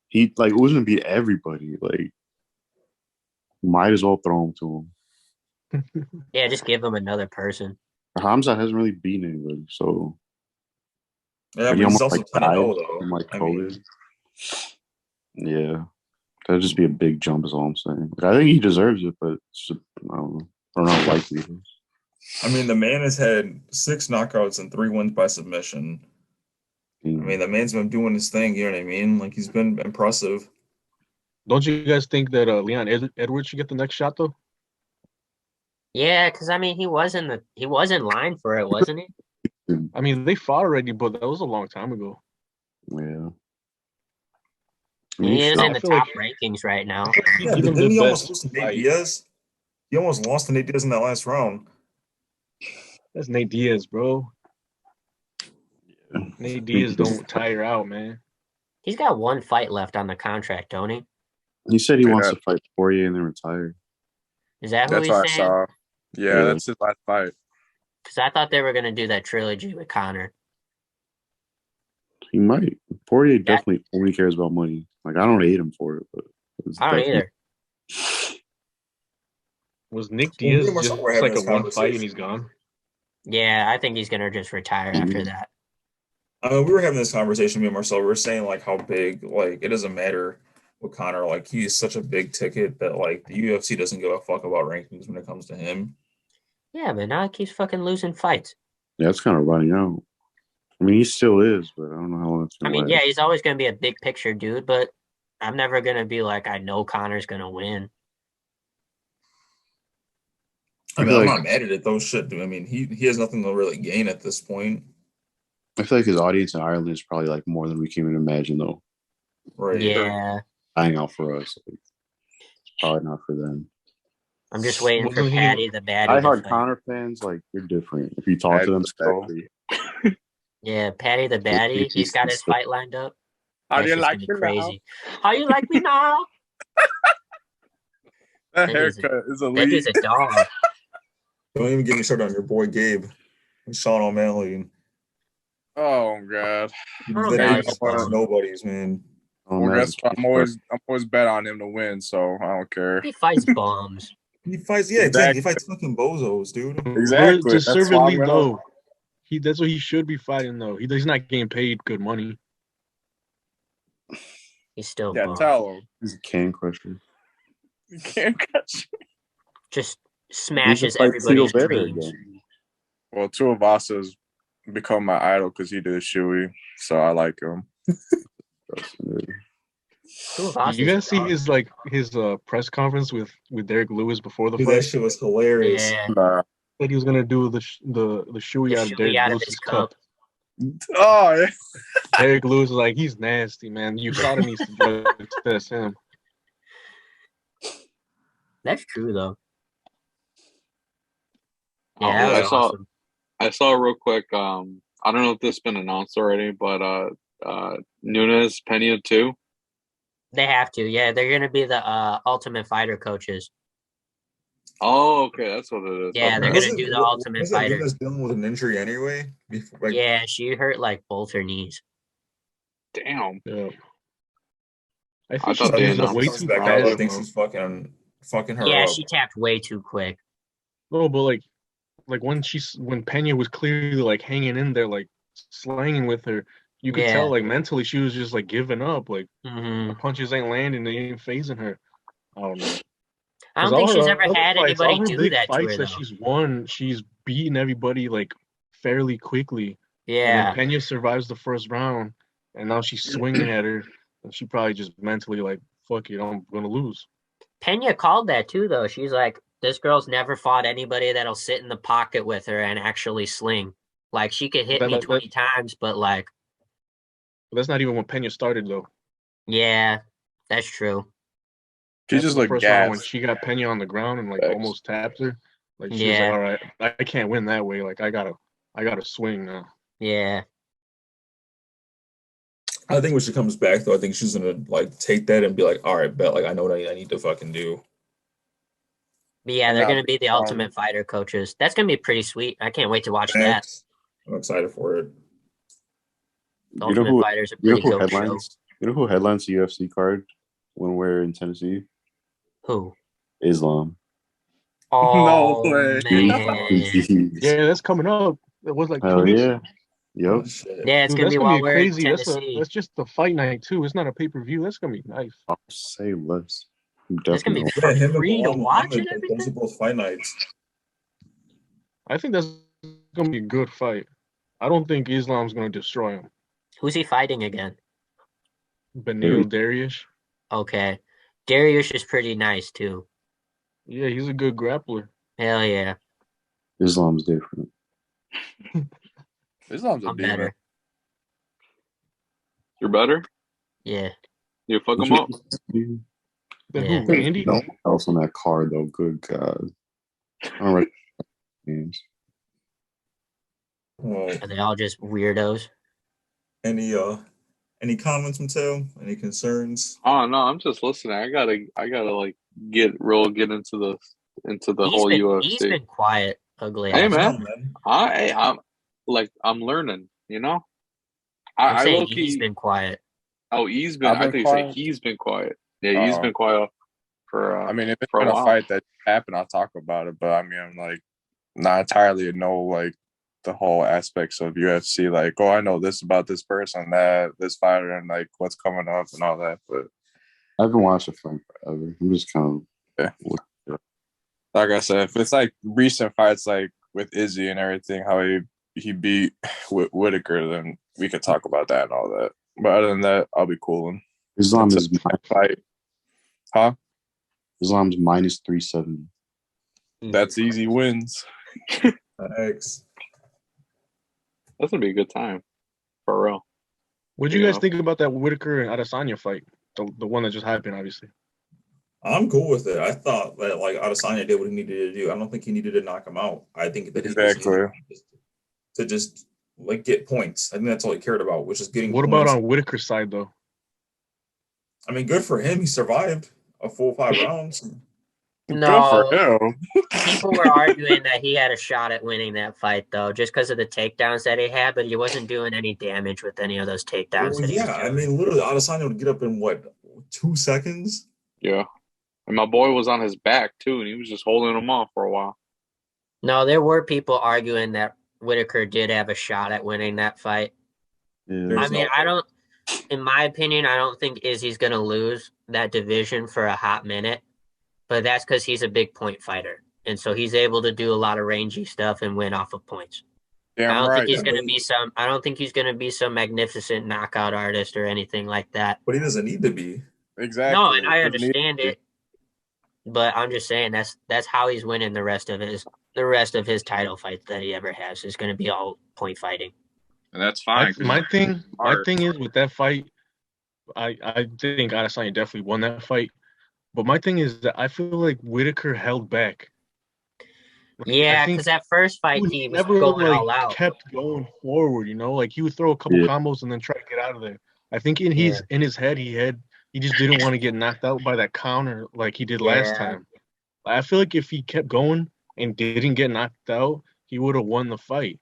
he like Usman beat everybody? Like, might as well throw him to him. Yeah, just give him another person. Hamza hasn't really beaten anybody, so Yeah, he but he's almost also like died 10-0 though. from like I COVID. mean, Yeah, that'd just be a big jump. Is all I'm saying. Like, I think he deserves it, but it's just, I don't know how likely it is. I mean, the man has had 6 knockouts and 3 wins by submission. I mean, the man's been doing his thing. You know what I mean? Like he's been impressive. Don't you guys think that Leon Edwards should get the next shot though? Yeah, because I mean, he was in line for it, wasn't he? I mean, they fought already, but that was a long time ago. Yeah. He is I in the feel top like- rankings right now. Yeah, Give him didn't the he almost best lose to Nate fight. Diaz? He almost lost to Nate Diaz in that last round. That's Nate Diaz, bro. Nate Diaz don't tire out, man. He's got one fight left on the contract, don't he? He said he wants Yeah. to fight Poirier and then retire. Is that who That's he's what I saying? saw. Yeah, Yeah. that's his last fight. Because I thought they were going to do that trilogy with Connor. He might. Poirier definitely only cares about money. Like, I don't hate him for it, but it's I don't definitely- either. Was Nick Well, me Diaz and Marcel just were having like a this one fight and conversation. he's gone? Yeah, I think he's going to just retire after that. We were having this conversation, me and Marcel. We were saying like how big, like it doesn't matter with Connor. Like he's such a big ticket that like the UFC doesn't give a fuck about rankings when it comes to him. Yeah, but now he keeps fucking losing fights. Yeah, it's kind of running out. I mean, he still is, but I don't know how long it's I going mean, to yeah, last. he's always going to be a big picture dude, but I'm never going to be like, I know Connor's going to win. I I mean, feel I'm like- not mad at it though. Shit, dude. I mean, he has nothing to really gain at this point, I feel like his audience in Ireland is probably like more than we can even imagine, though. right? Yeah, Dying out for us. Like, it's probably not for them. I'm just waiting for Wasn't he- Patty the Baddie I to heard fight. Connor fans, like, you're different. If you talk to them, Exactly. Yeah, Patty the Baddie. He's got his fight lined up. How That's do you just like gonna be me now? crazy. How you like me now? That That dude's a- haircut is That elite. dude's a dog. Don't even get me started on your boy Gabe and Sean O'Malley. Oh god. Oh, That guys. dude just nobodies, man. Well, guess what? I'm always bet on him to win, so I don't care. He fights bums. He fights, yeah, exactly. He fights fucking bozos, dude. Exactly. That's why I'm Deservedly gonna- though. That's what he should be fighting though. He's not getting paid good money. He's still Yeah, bum. tell him. He's a can crusher. You can't catch me. Just He should smashes fight everybody's Tito Vera dreams. again. Well, Tuivasa's become my idol because he did Shuey, so I like him. Tuivasa's You guys see dog. his press conference with Derek Lewis before the Dude, that fight? shit was hilarious. Yeah, Nah. Said he was gonna do the shoey the out of shoey Derek out of Lewis's his cup. cup. Oh, yeah. Derek Lewis was like, he's nasty, man. USADA needs to drug test him. That's true though. Oh, Yeah, that I was saw- awesome. I saw real quick. I don't know if this has been announced already, but Nunes Pena too. They have to. Yeah, they're gonna be the Ultimate Fighter coaches. Oh, okay, that's what it is. Yeah, Okay. they're gonna do the Ultimate Wasn't Fighter. Nunes dealing with an injury anyway? Before, like, Yeah, she hurt like both her knees. Damn. Yeah. I I think thought they she's announced way comes too back out, fast. I think though. she's fucking her Yeah, up. she tapped way too quick. No, but like when Pena was clearly like hanging in there, like slanging with her, you could Yeah. tell like mentally she was just like giving up. Like hmm the punches ain't landing, they ain't phasing her. I don't know. I don't 'Cause think all she's her ever other had fights, all anybody her do big that to fights her that though. she's won, she's beaten everybody like fairly quickly. And Yeah, then Pena survives the first round, and now she's swinging at her, and she probably just mentally like, fuck it, I'm gonna lose. Pena called that too though. She's like, this girl's never fought anybody that'll sit in the pocket with her and actually sling. Like she could hit That- me that- 20 times, but like, But that's not even when Pena started though. yeah, that's true. She After just the looked first round when gassed. she got Pena on the ground and like Thanks. almost tapped her. Like she was Yeah. like, all right, I can't win that way. Like I gotta swing now. Yeah, I think when she comes back though, I think she's gonna like take that and be like, all right, bet, like I know what I need to fucking do. but yeah, they're Yeah, gonna be the Ultimate Fighter coaches. That's gonna be pretty sweet. I can't wait to watch that. Thanks. I'm excited for it. The You know Ultimate who? Fighter's a You know pretty who dope show. headlines? You know who headlines the UFC card when we're in Tennessee? Who? Islam. Oh, way. man. Yeah, that's coming up. It was like 2 Hell weeks. yeah. Oh, Yep. shit. Yeah, it's Dude, going to that's be gonna while be we're in crazy. Tennessee. That's just the fight night too. It's not a pay-per-view. That's gonna be nice. I'll say less. I'm That's going to definitely be Yeah, him and free to Bilal watch and Muhammad, those are everything. both fight nights. I think that's gonna be a good fight. I don't think Islam's gonna destroy him. Who's he fighting again? Benil Dariush. Okay. Darius is pretty nice, too. Yeah, he's a good grappler. Hell yeah. Islam's different. Islam's a I'm demon. better. You're better. Yeah. You fuck him up. Then Yeah. who? Randy? No one else on that card though. Good God. I don't recognize names. Are they all just weirdos? Any comments, Mateo? Any concerns? Oh no, I'm just listening. I gotta like get into the whole He's UFC. been quiet, ugly Hey ass. man, I'm learning. You know, I'm I saying low he's key. been quiet. Oh, he's been. I've I been think you say quiet. he's been quiet. Yeah, he's Oh. been quiet for. I mean, if it's for been a a while. fight that happened, I'll talk about it. But I mean, I'm like not entirely know like the whole aspects of UFC. Like, oh, I know this about this person, that this fighter, and like what's coming up and all that. But I haven't watched a fight forever. I'm just kind of like I said, if it's like recent fights, like with Izzy and everything, how he beat Whitaker, then we could talk about that and all that. But other than that, I'll be cooling. Islam It's is a fight, huh? Islam's minus 370. That's easy wins. Thanks. That's gonna be a good time, for real. What do you guys Yeah. think about that Whitaker and Adesanya fight? The one that just happened, obviously. I'm cool with it. I thought that like Adesanya did what he needed to do. I don't think he needed to knock him out. I think that he just Exactly. needed to just like get points. I think that's all he cared about, which is getting What points. about on Whitaker's side though? I mean, good for him. He survived a full 5 rounds. No, Good for him. people were arguing that he had a shot at winning that fight, though, just because of the takedowns that he had, but he wasn't doing any damage with any of those takedowns. Well, that he was yeah, I doing. mean, literally, Adesanya would get up in what 2 seconds. Yeah, and my boy was on his back too, and he was just holding him off for a while. No, there were people arguing that Whitaker did have a shot at winning that fight. Yeah. I mean, I don't, in my opinion, I don't think Izzy's going to lose that division for a hot minute, but that's because he's a big point fighter. And so he's able to do a lot of rangy stuff and win off of points. I Damn don't right. think he's going to be I don't think he's going to be some magnificent knockout artist or anything like that. But he doesn't need to be. Exactly. No, and I Doesn't need understand to be. it, but I'm just saying that's how he's winning the rest of his title fights that he ever has is going to be all point fighting. And that's fine. 'cause My thing smart. is with that fight, I think Adesanya definitely won that fight. But my thing is that I feel like Whitaker held back. Like, Yeah, I think because that first fight he was never going all out. kept going forward, you know, like he would throw a couple Yeah. combos and then try to get out of there. I think in his head he just didn't want to get knocked out by that counter like he did last Yeah. time. I feel like if he kept going and didn't get knocked out, he would have won the fight.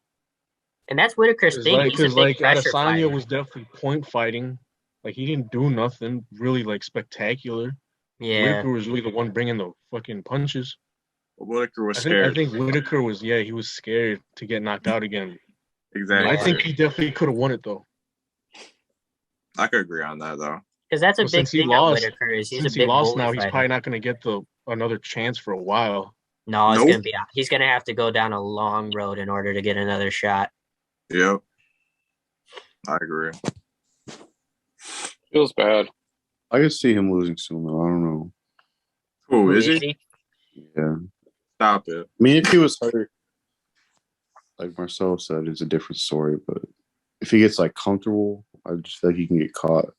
And that's Whitaker's thing. He's a Because big pressure Adesanya fighter. was definitely point fighting. Like he didn't do nothing really like spectacular. Yeah. Whitaker was really the one bringing the fucking punches. Whitaker was I scared. think Whitaker was he was scared to get knocked out again. Exactly. I think he definitely could have won it though. I could agree on that though. Because that's a But big since he thing lost- at Whitaker is he's Since a he big lost bully now, he's fighter. probably not going to get another chance for a while. No, it's Nope. gonna be he's gonna have to go down a long road in order to get another shot. Yep. I agree. Feels bad. I could see him losing soon though. I don't know. Who is he? Yeah. Stop it. I mean, if he was hurt, like Marcelo said, it's a different story. But if he gets like comfortable, I just feel like he can get caught.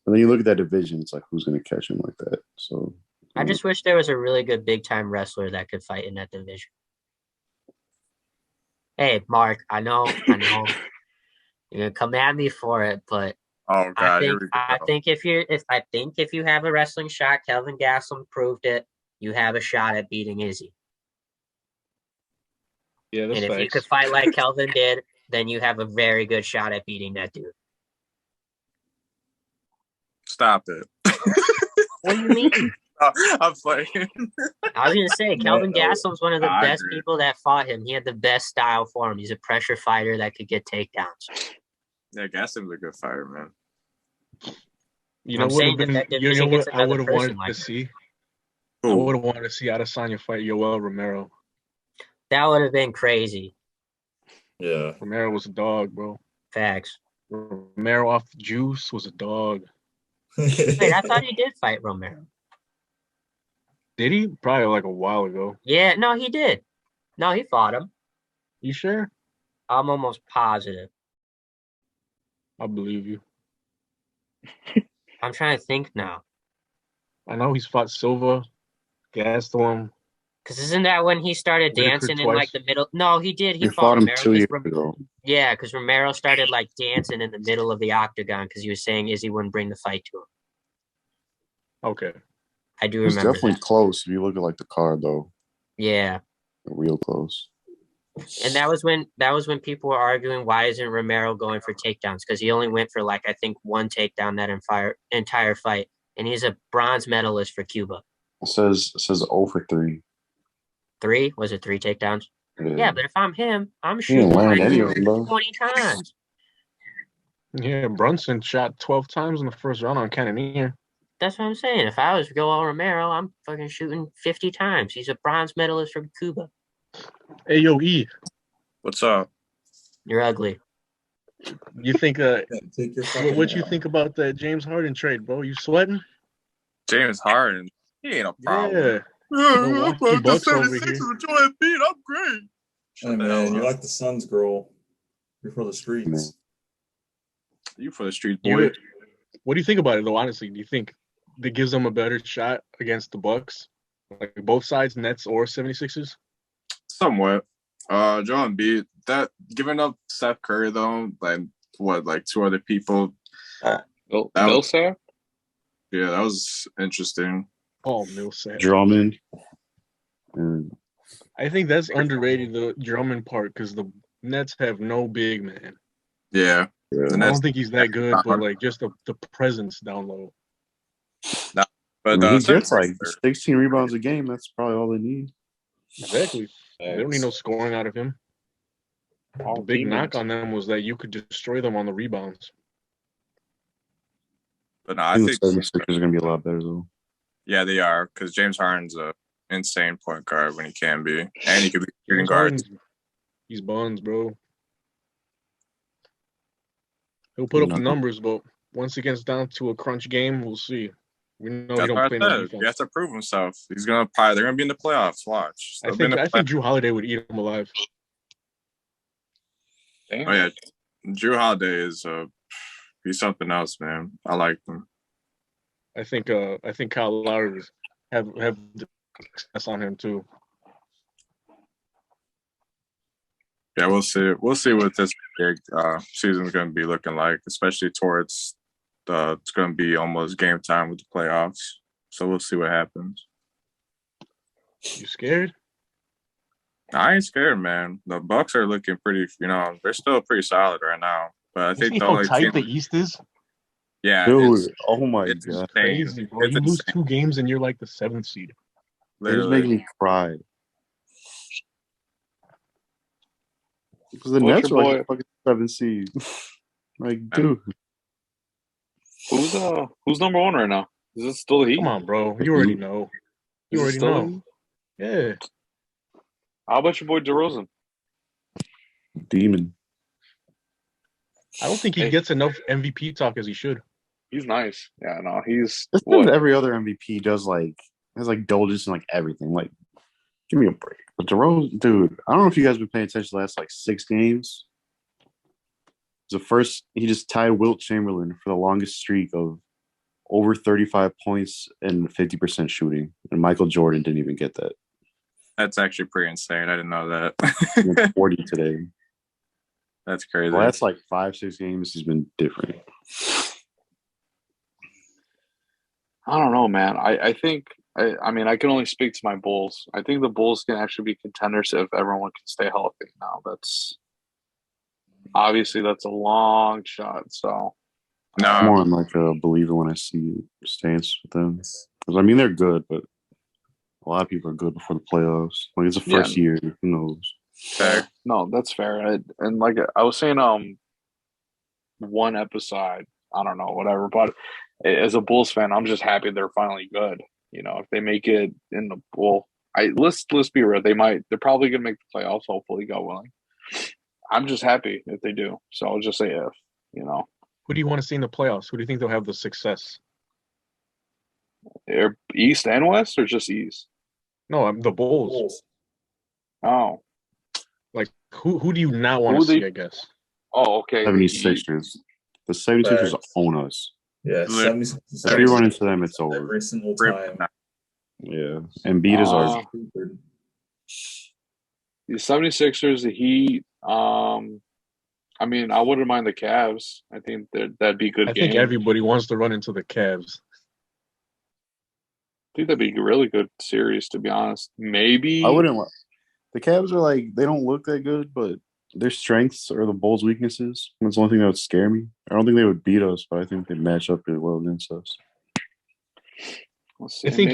And then you look at that division, it's like who's going to catch him like that? So I just wish there was a really good big time wrestler that could fight in that division. Hey, Mark, I know you're gonna come at me for it, but Oh God, here we go. I think if you have a wrestling shot, Kelvin Gastelum proved it. You have a shot at beating Izzy. Yeah, that's And if you facts. could fight like Kelvin did, then you have a very good shot at beating that dude. Stop it. What do you mean? I'm playing. I was gonna say Kelvin No, Gastelum's one of the I best agree. people that fought him. He had the best style for him. He's a pressure fighter that could get takedowns. Yeah, Gaston's a good fighter, man. You know I'm what saying would have been? defectively You know against what I another would have person wanted like to him. see? I Who? would have wanted to see Adesanya fight Yoel Romero. That would have been crazy. Yeah. Romero was a dog, bro. Facts. Romero off the juice was a dog. Wait, I thought he did fight Romero. Did he? Probably like a while ago. Yeah, no, he did. No, he fought him. You sure? I'm almost positive. I believe you. I'm trying to think now. I know he's fought Silva, Gastelum. Because isn't that when he started Whitaker dancing in twice. like the middle? No, he did. He He fought fought him Romero. 2 years ago. Yeah, because Romero started like dancing in the middle of the octagon because he was saying Izzy wouldn't bring the fight to him. Okay. I do It was remember definitely that. close if you look at like the card though. Yeah. Real close. And that was when people were arguing why isn't Romero going for takedowns? Because he only went for like I think one takedown that entire fight. And he's a bronze medalist for Cuba. It says 0 for 3. 3? Was it 3 takedowns? Yeah, but if I'm him, I'm He shooting didn't land like any of them though. 20 times. Yeah, Brunson shot 12 times in the first round on Cannonier. That's what I'm saying. If I was Joel Romero, I'm fucking shooting 50 times. He's a bronze medalist from Cuba. Hey, yo, E, What's up? You're ugly. you think Take your fucking what you think about that James Harden trade, bro? You sweating? James Harden. He ain't a problem. Yeah. Milwaukee Bucks over here. Joel Embiid. I'm great. Hey Shut the hell man, you're up. like the Suns girl. You're for the streets. You for the street, boy. What do you think about it, though, honestly? Do you think that gives them a better shot against the Bucks? Like both sides, Nets or 76ers? Somewhat. Joel Embiid. That giving up Steph Curry though, like 2 other people. Millsap? Yeah, that was interesting. Paul Millsap. Drummond. And I think that's underrated, the Drummond part, because the Nets have no big man. Yeah. yeah. The I Nets, don't think he's that good, but like just the presence down low. but I mean, he Steph gets like Curry- 16 rebounds a game. That's probably all they need. Exactly. They don't need no scoring out of him. All The big teammates. knock on them was that you could destroy them on the rebounds. But no, I I think think the 76ers are going to be a lot better though. yeah, they are because James Harden's a insane point guard when he can be, and he could be shooting James guard. Harden's, he's buns, bro. He'll put up the numbers, but once it gets down to a crunch game, we'll see. We know he That's don't what play I no said. He defense. has to prove himself. He's gonna probably they're gonna be in the playoffs. Watch. I They'll be in think the Drew Holiday would eat him alive. Damn. Oh yeah, Drew Holiday is he's something else, man. I like him. I think Kyle Lowry have success on him too. Yeah, we'll see. We'll see what this big season's going to be looking like, especially towards it's going to be almost game time with the playoffs. So we'll see what happens. You scared? I ain't scared, man. The Bucks are looking pretty. They're still pretty solid right now. But I You think see the how only tight team, the East is? yeah, Dude, oh my it's god. insane. Crazy, bro. It's You lose insane, 2 games and you're like the 7th seed. They just literally. make me cry. Because the What's Nets your are like boy- a fucking 7 seed. Like, dude. Who's number 1 right now? Is it still the Heat? Come on, bro. You already know. You Is it already still the know. Heat? Yeah. How about your boy DeRozan? Demon. I don't think he Hey. gets enough MVP talk as he should. He's nice. Yeah, no, he's It's what? every other MVP does has like indulgence in like everything. Like, give me a break. But DeRozan, dude, I don't know if you guys have been paying attention to the last like 6 games. The first, he just tied Wilt Chamberlain for the longest streak of over 35 points and 50% shooting. And Michael Jordan didn't even get that. That's actually pretty insane. I didn't know He that. went 40 today. That's crazy. The last like 5-6 games, he's been different. I don't know, man. I think I mean I can only speak to my Bulls. I think the Bulls can actually be contenders if everyone can stay healthy. Now that's obviously that's a long shot. So I'm more on like a believer when I see stance with them. Because, I mean, they're good, but a lot of people are good before the playoffs. Like, it's the first year. Who knows? Fair. No, that's fair. And like I was saying, one episode, I don't know, whatever. But as a Bulls fan, I'm just happy they're finally good. If they make it in the Bull, let's be real. They're probably gonna make the playoffs. Hopefully, God willing. I'm just happy if they do. So I'll just say if. Who do you want to see in the playoffs? Who do you think they'll have the success? East and West, or just East? No, the Bulls. Oh, like who do you not want to see? I guess. Oh, okay. 76ers. The 76ers own us. Yeah, 76ers. If we run into them, it's over. Every single time. Yeah. And beat us our. The 76ers, the Heat. I mean, I wouldn't mind the Cavs. I think that'd be a good game. I think everybody wants to run into the Cavs. I think that'd be a really good series, to be honest. Maybe. I wouldn't. The Cavs are they don't look that good, but their strengths are the Bulls' weaknesses. That's the only thing that would scare me. I don't think they would beat us, but I think they'd match up really well against us. I think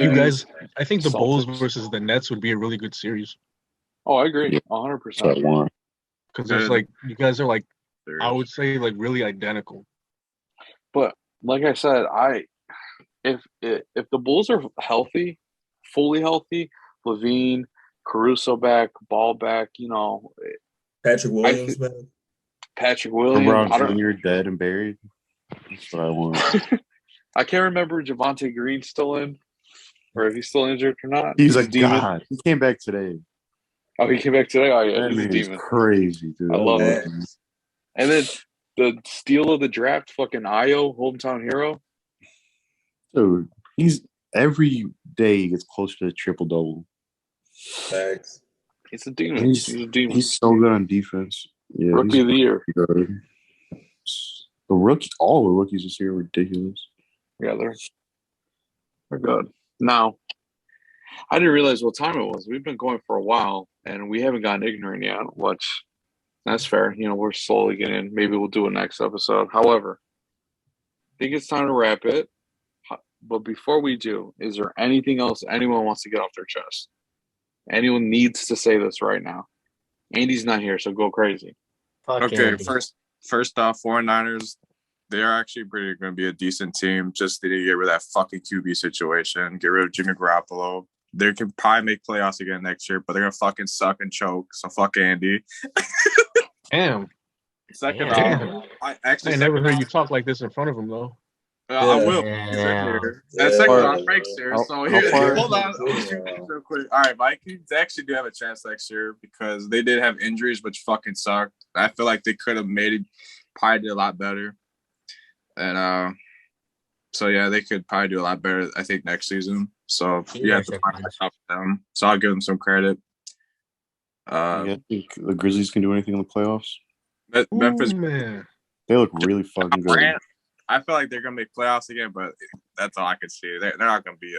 I think the Bulls versus the Nets would be a really good series. Oh, I agree. 100%. Because it's you guys are I would say really identical. But like I said, if the Bulls are healthy, fully healthy, Levine, Caruso back, Ball back, Patrick Williams back. Patrick Williams. You're dead and buried. That's what I want. I can't remember if Javonte Green's still in, or if he's still injured or not. He's a god. He came back today. Oh, he came back today? Oh, yeah. That He's a man is demon. crazy, dude. I love it. And then the steal of the draft, fucking Io, hometown hero. Dude, he's every day he gets closer to the triple-double. Thanks. He's a demon. He's a demon. He's so good on defense. Yeah, Rookie of the year. Good. All the rookies this year are ridiculous. Yeah, they're good. Now, I didn't realize what time it was. We've been going for a while, and we haven't gotten ignorant yet, which that's fair. We're slowly getting in. Maybe we'll do a next episode. However, I think it's time to wrap it. But before we do, is there anything else anyone wants to get off their chest? Anyone needs to say this right now. Andy's not here, so go crazy. Okay, first off, 49ers, they're actually going to be a decent team. Just need to get rid of that fucking QB situation. Get rid of Jimmy Garoppolo. They can probably make playoffs again next year, but they're going to fucking suck and choke. So fuck Andy. Damn. Second off, I never heard you talk like this in front of him, though. I will. And second off, Frank's here. So hold on. Real quick. All right, Vikings actually do have a chance next year because they did have injuries, which fucking sucked. I feel like they could have made it, probably did a lot better. And so yeah, they could probably do a lot better, I think, next season. So you have to find out for them. So I'll give them some credit. I think the Grizzlies can do anything in the playoffs. Memphis, man, they look really fucking good. I feel like they're gonna make playoffs again, but that's all I can see. They're not gonna be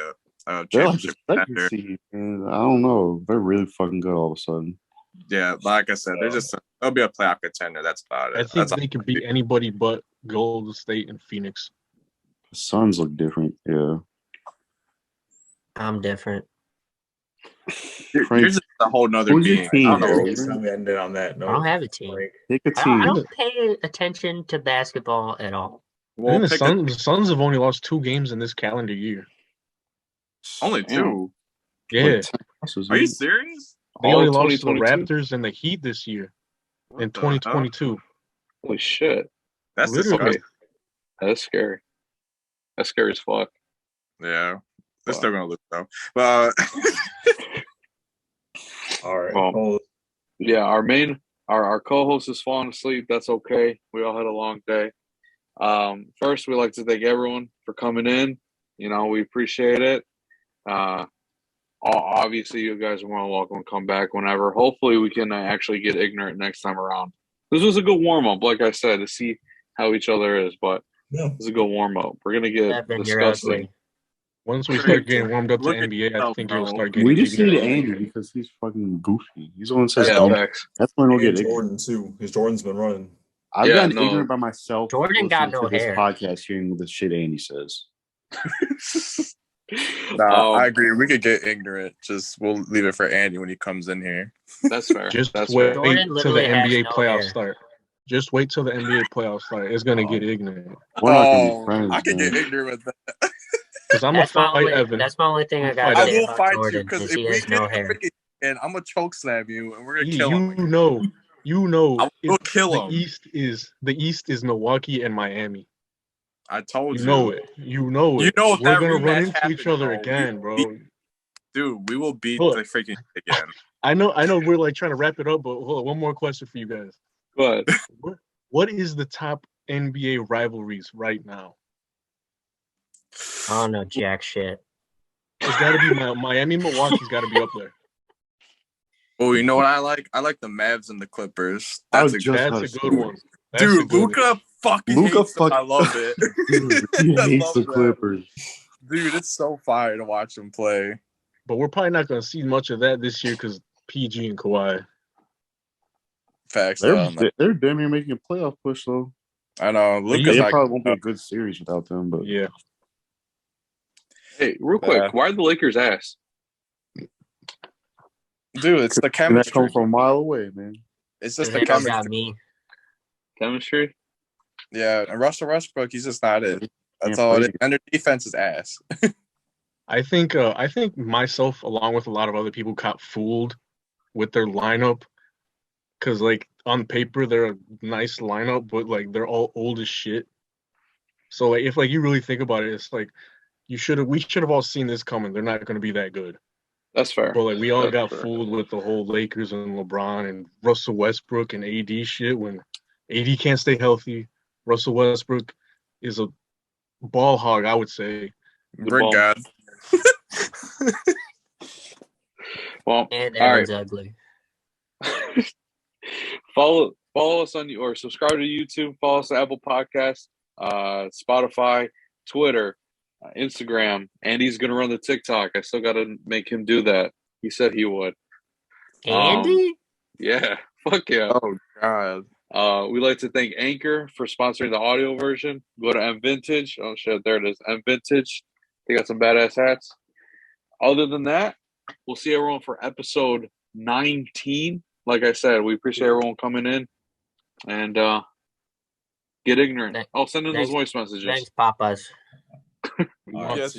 a championship contender. I don't know. They're really fucking good all of a sudden. Yeah, like I said, they'll be a playoff contender. That's about it. I think they can beat anybody but Golden State and Phoenix. The Suns look different. Yeah, I'm different. You're just a whole nother being. We ended on that note. I don't have a team. Pick a team. I don't pay attention to basketball at all. Well, the Suns have only lost 2 games in this calendar year. Only 2? Yeah. Are you serious? They only lost to the Raptors and the Heat this year in 2022. Holy shit. That's disgusting. That's scary. That's scary as fuck. Yeah. They're still going to lose, though. But all right. Yeah, our co-host is falling asleep. That's okay. We all had a long day. First, we'd like to thank everyone for coming in. We appreciate it. Obviously, you guys are more than welcome to come back whenever. Hopefully, we can actually get ignorant next time around. This was a good warm-up, like I said, to see how each other is. But this is a good warm-up. We're going to get disgusting. Once we start getting warmed up to NBA, I think you'll start getting. We just need Andy because he's fucking goofy. He's the one that says that's when we'll get Jordan too. Because Jordan's been running. I've gotten ignorant by myself. Jordan got no hair. This podcast hearing the shit Andy says. Nah, I agree. We could get ignorant. Just we'll leave it for Andy when he comes in here. That's fair. Just That's wait fair. Jordan till the literally has NBA no playoffs hair. start. Just wait till the NBA playoffs start. It's gonna get ignorant. We're not gonna be friends, I could man. get ignorant with that. Because I'm gonna fight Evan. That's my only thing I I'm gotta fighting say I will about fight Jordan you because is if he we has get no in the hair. freaking and I'm gonna choke slam you and we're gonna You kill him. know. We'll if kill the him. East is Milwaukee and Miami. I told You you. know it. You know it. You know if We're that gonna run rematch into each happened, other bro, again, bro. Dude, we will beat Look. the freaking again. I know. We're like trying to wrap it up, but hold on, one more question for you guys. But What is the top NBA rivalries right now? I don't know jack shit. It's got to be Miami, Milwaukee's got to be up there. Oh, you know what I like? I like the Mavs and the Clippers. I That's was a just That's about a to good say one. that. That's a dude. good one. Luka fucking hates them. I love it. Dude, he I hates love the that. Clippers. Dude, it's so fire to watch them play. But we're probably not going to see much of that this year because PG and Kawhi. Facts. They're damn near making a playoff push though. I know. Luka's It not. probably won't be a good series without them, but Yeah. hey, real quick, why are the Lakers ass? Dude, it's the and that chemistry. comes from a mile away, man. It's just They the don't got chemistry. me. Chemistry? Yeah, and Russell Westbrook, he's just not it. That's Can't all it play. is. And their defense is ass. I think myself, along with a lot of other people, got fooled with their lineup. Because, like, on paper, they're a nice lineup, but, like, they're all old as shit. So, like, if, like, you really think about it, it's like, we should have all seen this coming. They're not going to be that good. That's fair. But, like, we all That's got fair. fooled with the whole Lakers and LeBron and Russell Westbrook and AD shit when AD can't stay healthy. Russell Westbrook is a ball hog, I would say. Brick ball. God. Well, And all right. Evan's ugly. follow us on or subscribe to YouTube. Follow us on Apple Podcasts, Spotify, Twitter, Instagram. Andy's gonna run the TikTok. I still gotta make him do that. He said he would. Andy? Yeah, fuck yeah. Oh God. We'd like to thank Anchor for sponsoring the audio version. Go to M Vintage. Oh shit, there it is. M Vintage. They got some badass hats. Other than that, we'll see everyone for episode 19. Like I said, we appreciate everyone coming in and get ignorant. Send in those voice messages. Thanks, Papas. Yes.